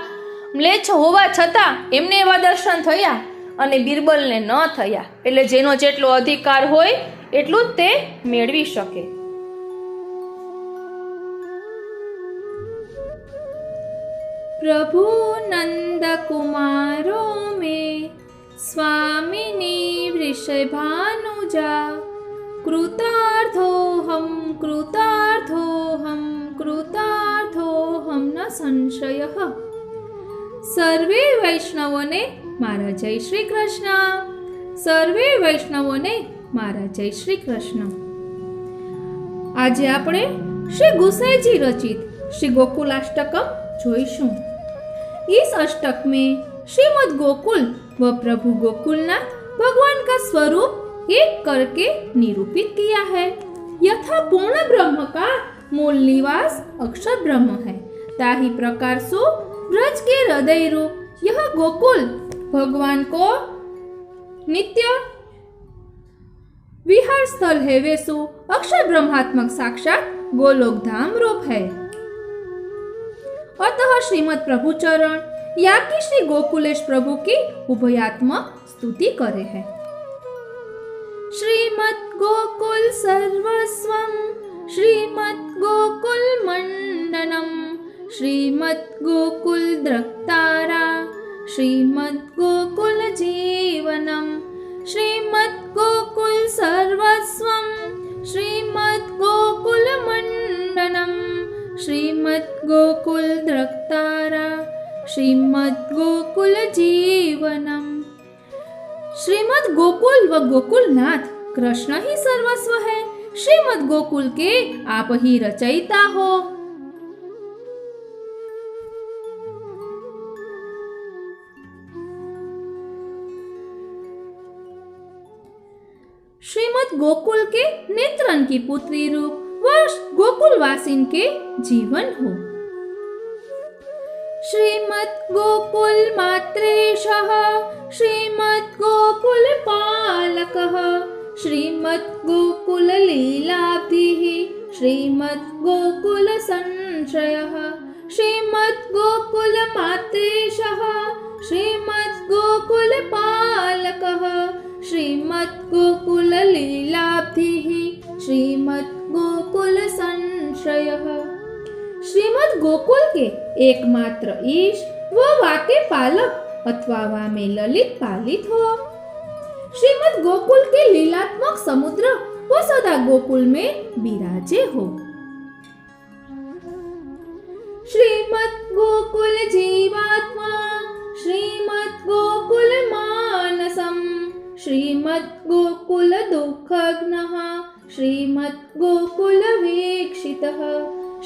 A: મ્લેચ્છ હોવા છતાં એમને એવા દર્શન થયા અને બિરબલને ન થયા. એટલે જેનો જેટલો અધિકાર હોય એટલું જ તે મેળવી શકે.
B: પ્રભુ નંદ કુમારો મેં સ્વામિની વૃષભાનુ पूजा। कृतार्थोऽहं कृतार्थोऽहं कृतार्थोऽहं न संशयः। સર્વે વૈષ્ણવોને મારા જય શ્રી કૃષ્ણ. સર્વે વૈષ્ણવોને મારા જય શ્રી કૃષ્ણ. આજે આપણે શ્રી ગુસાઈજી રચિત श्री गोकुलाष्टकम જોઈશું. इस अष्टक में श्रीमद् गोकुल व प्रभु गोकुलनाथ भगवान का स्वरूप एक करके निरूपित किया है. यथा पूर्ण ब्रह्म का मूल निवास अक्षर ब्रह्म है, ताही प्रकार सो ब्रज के हृदय रूप यह गोकुल भगवान को नित्य विहार स्थल है, वैसो अक्षर ब्रह्मात्मक साक्षात गोलोक धाम रूप है. अतः श्रीमद प्रभु चरण या कि श्री गोकुलेश प्रभु की उभयात्मक स्तुति करे है. श्रीमद गोकुल सर्वस्वम श्रीमद गोकुल मंडनम श्रीमद गोकुल द्रक्तारा श्रीमद गोकुल जीवनम श्रीमद गोकुल सर्वस्वम श्रीमद गोकुल मंडनम श्रीमद गोकुल द्रक्तारा श्रीमद गोकुल जीवनम. श्रीमद गोकुल व गोकुलनाथ कृष्ण ही सर्वस्व है. श्रीमद गोकुल के आप ही रचयिता हो. श्रीमद गोकुल के नेत्रन की पुत्री रूप व गोकुलवासिन के जीवन हो. श्रीमद गोकुल मात्रेशः श्रीमद गोकुल पालकः श्रीमद गोकुल लीलाब्धिः श्रीमद गोकुल संश्रयः श्रीमद गोकुल मात्रेशः श्रीमद गोकुल पालकः श्रीमद गोकुल लीलाब्धिः श्रीमद गोकुल संश्रयः. श्रीमद गोकुल के एकमात्र ईश व वाके पालक अथवा वामे ललित पालित हो. श्रीमद गोकुल के लीलात्मक समुद्र वो सदा गोकुल में विराजे हो. श्रीमद गोकुल जीवात्मा श्रीमद गोकुल मानसम श्रीमद गोकुल दुःखघ्नः श्रीमद गोकुल वीक्षितः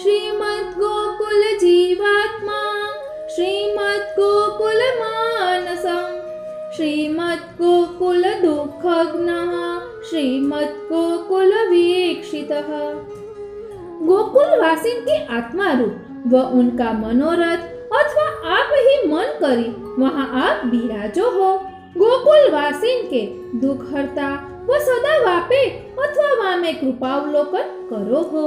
B: श्रीमद गोकुल जीवात्मा श्रीमद गोकुल मानसम श्रीमद गोकुल दुःखघ्नः श्रीमद गोकुल वीक्षितः. गोकुलवासिन की आत्मा रूप व उनका मनोरथ अथवा आप ही मन करी वहां आप विराजो हो. गोकुलवासिन के दुख हरता व सदा वापे अथवा वामे कृपावलोकन करो हो.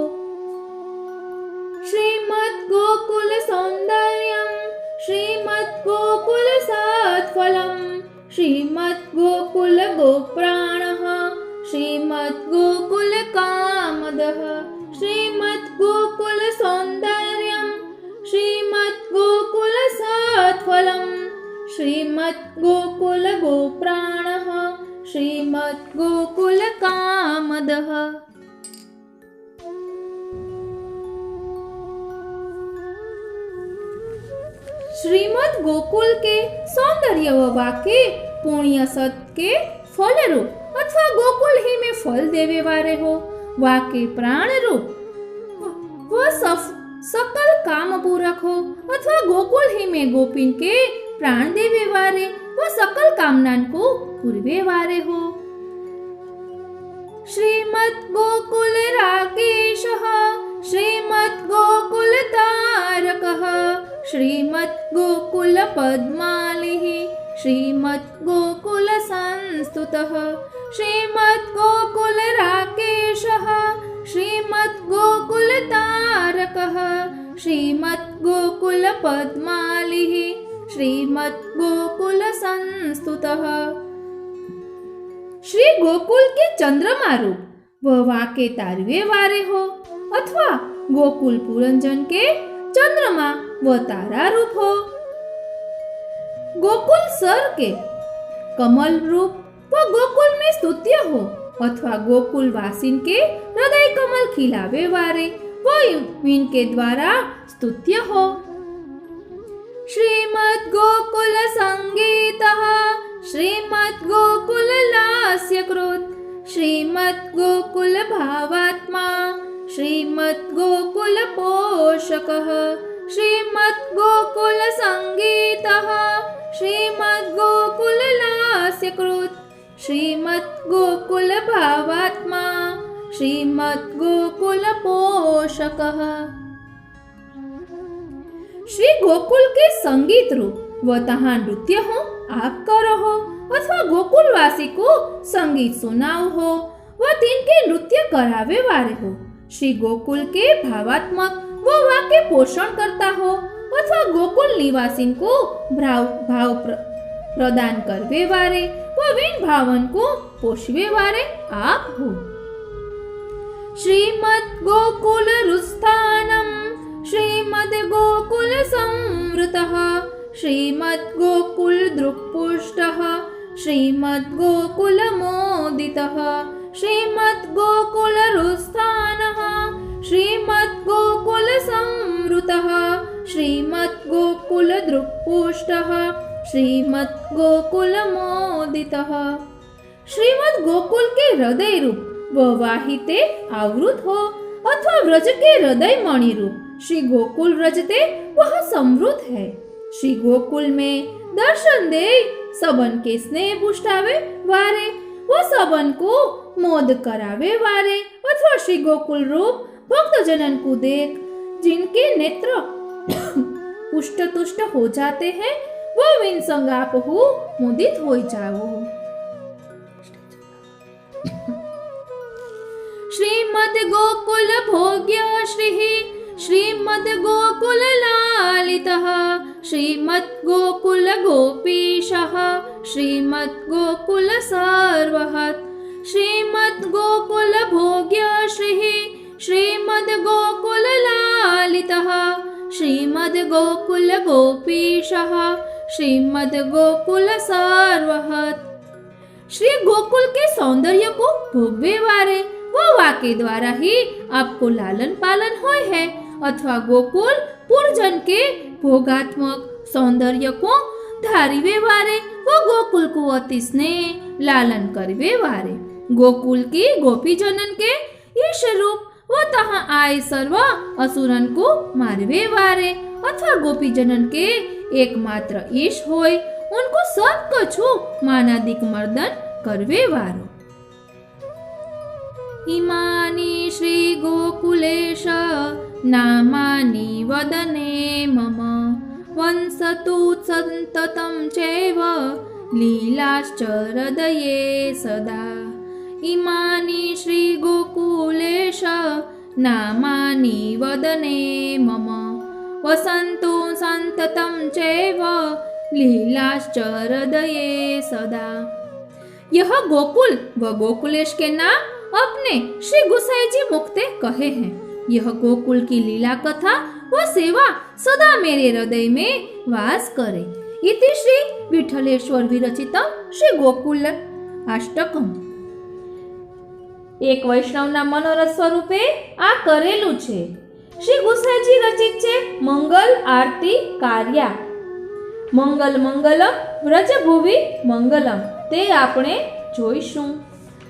B: श्रीमद गोकुल सौंदर्यम श्रीमद गोकुल सत्फलम श्रीमद गोकुल गोप्राणः श्रीमद गोकुल कामदः श्रीमद गोकुल सौंदर्यम श्रीमद गोकुल सत्फलम श्रीमद गोकुल गोप्राणः श्रीमद गोकुल कामदः. श्रीमद गोकुल के सौंदर्य व वाके पुण्य सत के फल रूप अथवा गोकुल ही में फल देवे वारे हो. वाके प्राण रूप व सकल काम पूरक हो अथवा गोकुल ही में गोपिन के प्राण देवे वारे व सकल कामनान को पूर्वे वारे हो. श्रीमद गोकुल राकेशः श्रीमद गोकुल तारकः श्रीमद गोकुल पद्मालिः श्रीमद गोकुल संस्तुतः श्रीमद गोकुल राकेशः श्रीमद गोकुल तारकः श्रीमद गोकुल पद्मालिः श्रीमद गोकुल संस्तुतः. श्री गोकुल के चंद्रमा रूप व वाके तारवे वारे हो अथवा गोकुल पुरंजन के चंद्रमा व तारा रूप हो. गोकुल सर के कमल रूप व गोकुल में स्तुत्य हो अथवा गोकुल वासिन के हृदय कमल खिलावे वारे वो इनके द्वारा स्तुत्य हो। श्रीमद् गोकुल संगीतः श्रीमद् गोकुल लास्यकृत् श्रीमद् गोकुल भावात्मा श्रीमद् गोकुल पोषकः श्रीमद् गोकुल संगीतः श्रीमद् गोकुल लास्यकृत् श्रीमद् गोकुल भावात्मा श्रीमद् गोकुल पोषकः। श्री गोकुल के संगीत रूप व तहाँ नृत्य हो आप करो हो अथवा गोकुलवासी को संगीत सुनाओ हो व तिनके नृत्य करावे वारे हो। श्री गोकुल के भावात्मक वो वाक्य पोषण करता हो अथवा गोकुल निवासी को भाव प्रदान करवे वारे व विन भावन को पोषवे वारे आप हो। श्रीमद् गोकुल रुस्थानम श्रीमद् गोकुल संवृतः श्रीमद् गोकुल दृक्पुष्टः श्रीमद् गोकुल मोदितः श्रीमद् गोकुल रुस्थानः श्रीमद् गोकुल संवृतः श्रीमद् गोकुल दृक्पुष्टः श्रीमद् गोकुल मोदितः। श्रीमद् गोकुल के हृदय रूप वह वाहिते आवृत हो अथवा व्रज के हृदय मणि रूप श्री गोकुल व्रजते वह समृद्ध है। श्री गोकुल में दर्शन दे सबन के स्नेह पुष्टावे वारे वो सबन को मोद करावे वारे अथवा श्री गोकुल रूप भक्त जनन को देख जिनके नेत्र पुष्ट तुष्ट हो जाते हैं वो विन संगाप हो मुदित हो जाओ। श्रीमद् गोकुल भोग्य श्रीः श्रीमद् गोकुल लालितः श्रीमद् गोकुल गोपीशः श्रीमद् गोकुल सर्वहत् श्रीमद् गोकुल भोग्य श्रीः श्रीमद् गोकुल लालितः श्रीमद् गोकुल गोपीशः श्रीमद् गोकुल सर्वहत्। श्री गोकुल के सौंदर्य को भोगवे वारे वो वाक्य द्वारा ही आपको लालन पालन होय है अथवा गोकुल पूर्जन के भोगात्मक सौंदर्य को धारिवे वारे वो गोकुल को अति स्नेह लालन करवे वारे गोकुल की गोपी जनन के ईश रूप वो तहाँ आए सर्व असुरन को मारवे वारे अथवा गोपी जनन के एकमात्र ईश होय उनको सब कछु मानादिक मर्दन करवे वारो। इमानि श्री गोकुलेश नामानि वदने मम वंसतु सन्ततं चैव लीलाश्च हृदये सदा। इमानि श्री गोकुलेश नामानि वदने मम वसन्तु सन्ततं चैव लीलाश्च हृदये सदा। यह गोकुल व गोकुलेश के नाम अपने श्री गुसाई जी मुक्ते कहे हैं। यह गोकुल की लीला कथा व सेवा सदा मेरे हृदय में वास करे। इति श्री विठलेश्वर विरचितम श्री गोकुल अष्टकम। एक वैष्णवના મનોરથ સ્વરૂપે આ કરેલું છે। શ્રી ગુસાઈજી રચિત છે મંગલ આરતી કાર્યા। મંગલ મંગલમ વ્રજભુવિ મંગલમ તે આપણે જોઈશું।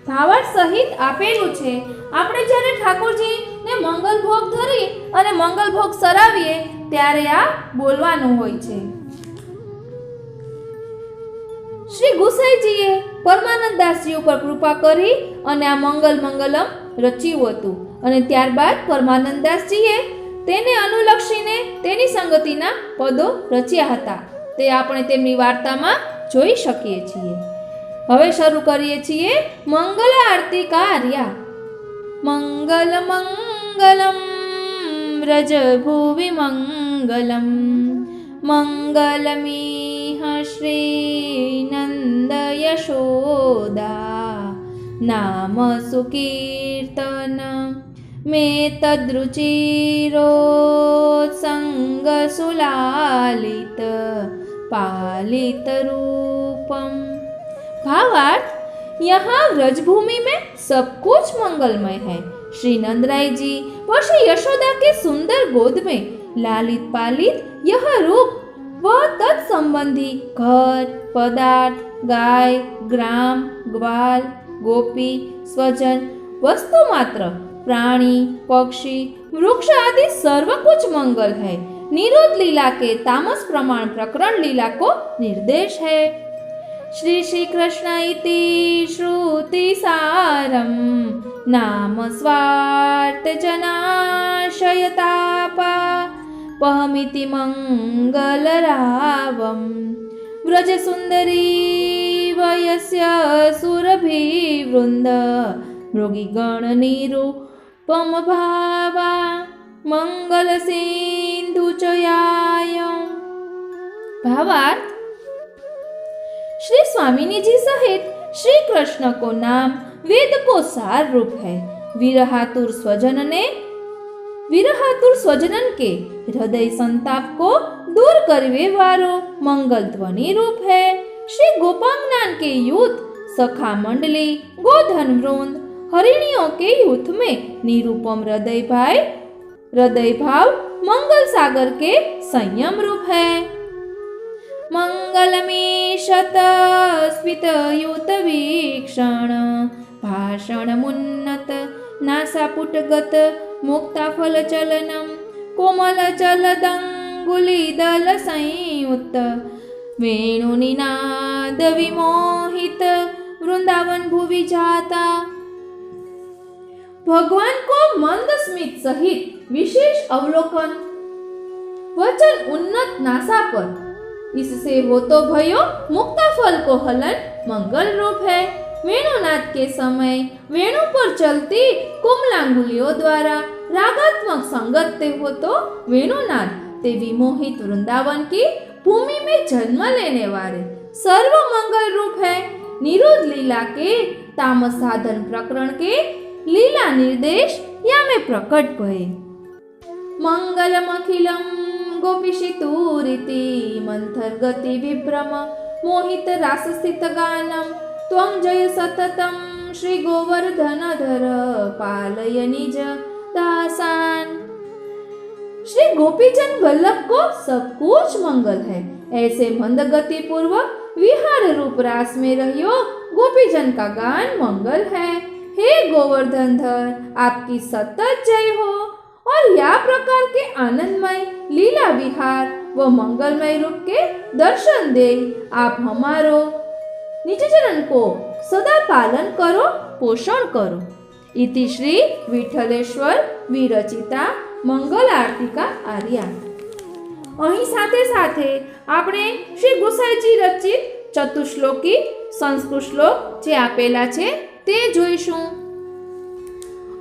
B: ભાવાર્થ સહિત આપેલું છે। આપણે જ્યારે ઠાકોરજીને મંગલ ભોગ ધરી અને મંગલ ભોગ સરાવીએ ત્યારે આ બોલવાનું હોય છે। શ્રી ગુસાઈજીએ પરમાનંદ દાસજી ઉપર કૃપા કરી અને આ મંગલ મંગલમ રચ્યું હતું અને ત્યારબાદ પરમાનંદ દાસજીએ તેને અનુલક્ષીને તેની સંગતિના પદો રચ્યા હતા। તે આપણે તેમની વાર્તામાં જોઈ શકીએ છીએ। હવે શરૂ કરીએ છીએ મંગલ આરતી કાર્યા। મંગલ મંગલમ વ્રજભુવિ મંગલમ મંગલમીહ શ્રી નંદ યશોદા નામ સુકીર્તન मे तद्रुचिरोत्संग सुलालित पालित रूपम। भावार्थ यहाँ व्रजभूमि में सब कुछ मंगलमय है। श्री नंदराय जी व श्री यशोदा के सुंदर गोद में लालित पालित यह रूप व तत्संबंधी घर, पदार्थ, गाय, ग्राम, ग्वाल, गोपी, स्वजन, वस्तु मात्र, प्राणी, पक्षी, वृक्ष आदि सर्व कुछ मंगल है। निरुद्ध लीला के तामस प्रमाण प्रकरण लीला को निर्देश है। श्री श्री कृष्ण इति श्रुति सारम नाम स्वार्थ जनाशयतापा पहमिति मंगल रावम व्रज सुंदरी वयस्य सुरभिवृंद मृगिगण निरूपम भावा मंगल सिंधु चयायम। भावार्थ, श्री स्वामिनी जी सहित श्री कृष्ण को नाम वेद को सार रूप है। विरहातुर स्वजनन के हृदय संताप को दूर करवे वारो मंगल ध्वनि रूप है। श्री गोपांगनान के यूथ, सखा मंडली, गोधन वृंद, हरिणियों के यूथ में निरूपम हृदय भाव मंगल सागर के संयम रूप है। मंगलमीशत स्मित यूत वीक्षण भाषण मुन्नत नासापुटगत मुक्ता फल चलनम कोमल चलदंगुली दल संयुक्त वेणुनिनाद विमोहित वृंदावन भुवि जाता। भगवान को मंद स्मित सहित विशेष अवलोकन, वचन उन्नत नासा पर, इससे हो तो भयो मुक्ता फल को हलन मंगल रूप है। वेणुनाद के समय वेणु पर चलती कोमलांगुलियों द्वारा रागात्मक संगत ते हो तो वेणुनाद ते विमोहित वृंदावन की भूमि में जन्म लेने वाले सर्व मंगल रूप है। निरुद्ध लीला के तामस साधन प्रकरण के लीला निर्देश या में प्रकट भय। मंगलम अखिलम गोपीशितूरिति मंथर गति विभ्रम मोहित रास स्थित गानम त्वं जय सततम श्री गोवर्धनधर पालय निज दासान। श्री गोपीजन वल्लभ को सब कुछ मंगल है। ऐसे मंद गति पूर्वक विहार रूप रास में रहियो गोपीजन का गान मंगल है। हे गोवर्धनधर, आपकी सतत जय हो और या प्रकार के आनंदमय लीला विहार व मंगलमय रूप के दर्शन दे आप हमारो निजजन को सदा पालन करो, पोषण करो। इति श्री विठलेश्वर विरचिता મંગલ આરતી આર્યા। અહીં સાથે સાથે આપણે શ્રી ગુસાઈજી રચિત ચતુશ્લોકી સંસ્કૃત શ્લોક જે આપેલા છે તે જોઈશું।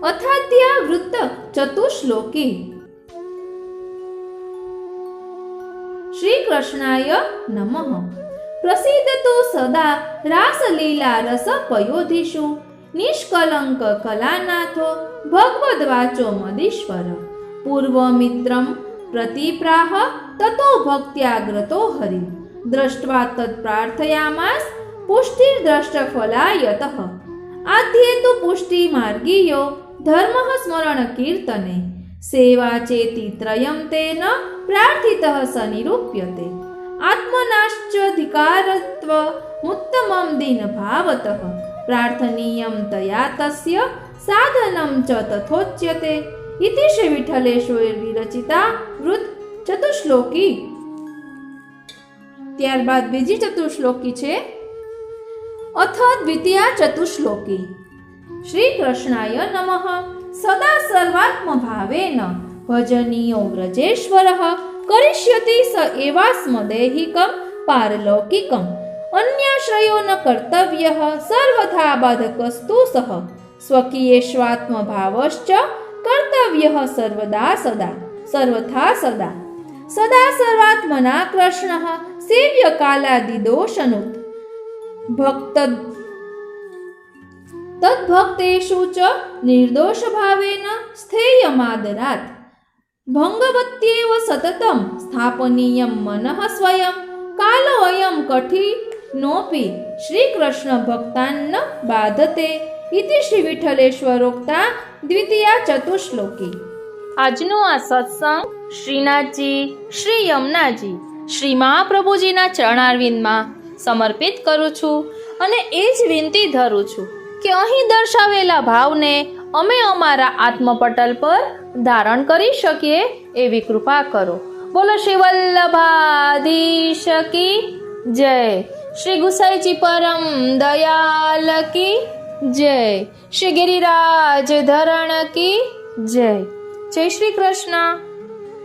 B: અથાધ્યા વૃત્ત ચતુશ્લોકી। શ્રી કૃષ્ણાય નમઃ। પ્રસિદ્ધતો સદા રાસલીલા રસ પયોધિષુ નિષ્કલંક કલાનાથો ભગવદ્વાચો મદીશ્વર। पूर्वमित्रं प्रतिप्राह ततो भक्त्याग्रतो हरि दृष्ट्वा तत्प्रार्थयामास पुष्टिर्दृष्टफलायतः। आद्ये तु पुष्टिमार्गीयो धर्मः स्मरण कीर्तने सेवा चेति त्रयं तेन प्रार्थितः स निरूप्यते। आत्मनाश्चाधिकारत्व उत्तमं दीनभावतः प्रार्थनीयं तया तस्य साधनं च तथोच्यते। इति श्री विठलेश्वर विरचिता वृत्त चतुश्लोकी। ત્યારબાદ બીજી ચતુશ્લોકી છે અથ દ્વિતીયા ચતુશ્લોકી। શ્રી કૃષ્ણાય નમઃ। સદા સર્વાત્મ ભાવેન ભજનીયો વ્રજેશ્વરઃ કરિષ્યતિ સ એવાસ્મદેહિકં પારલૌકિકં અન્યાશ્રયો ન કર્તવ્યઃ સર્વથા બાધકસ્તુ સઃ સ્વકીયેષ્વાત્મ ભાવશ્ચ कर्तव्यः सर्वदा सदा सर्वथा सदा सदा सर्वात्मना कृष्णः सेव्य कालादिदोषनुत् भक्त तद्भक्तेषु च निर्दोष भावेन स्थेयमादरात् भंगवत्येव सततं स्थापनीयं मनः स्वयं कालोऽयं कठि નોપી શ્રી કૃષ્ણ ભક્તાન બાધતે ઇતિ શ્રી વિઠ્ઠલેશ્વરોક્તા દ્વિતીયા ચતુશ્લોકી.
A: આજનો આ સત્સંગ શ્રીનાથજી, શ્રી યમુનાજી, શ્રી મહાપ્રભુજીના ચરણારવિંદમાં સમર્પિત કરું છું અને એ જ વિનંતી ધરું છું કે અહીં દર્શાવેલા ભાવને અમે અમારા આત્મપટલ પર ધારણ કરી શકીએ એવી કૃપા કરો. બોલો શ્રી વલ્લભાધીશ કી જય, શ્રી ગુસાઈજી પરમ દયાલ કી જય, શ્રી ગિરિરાજ ધરણ કી જય. જય શ્રી કૃષ્ણ.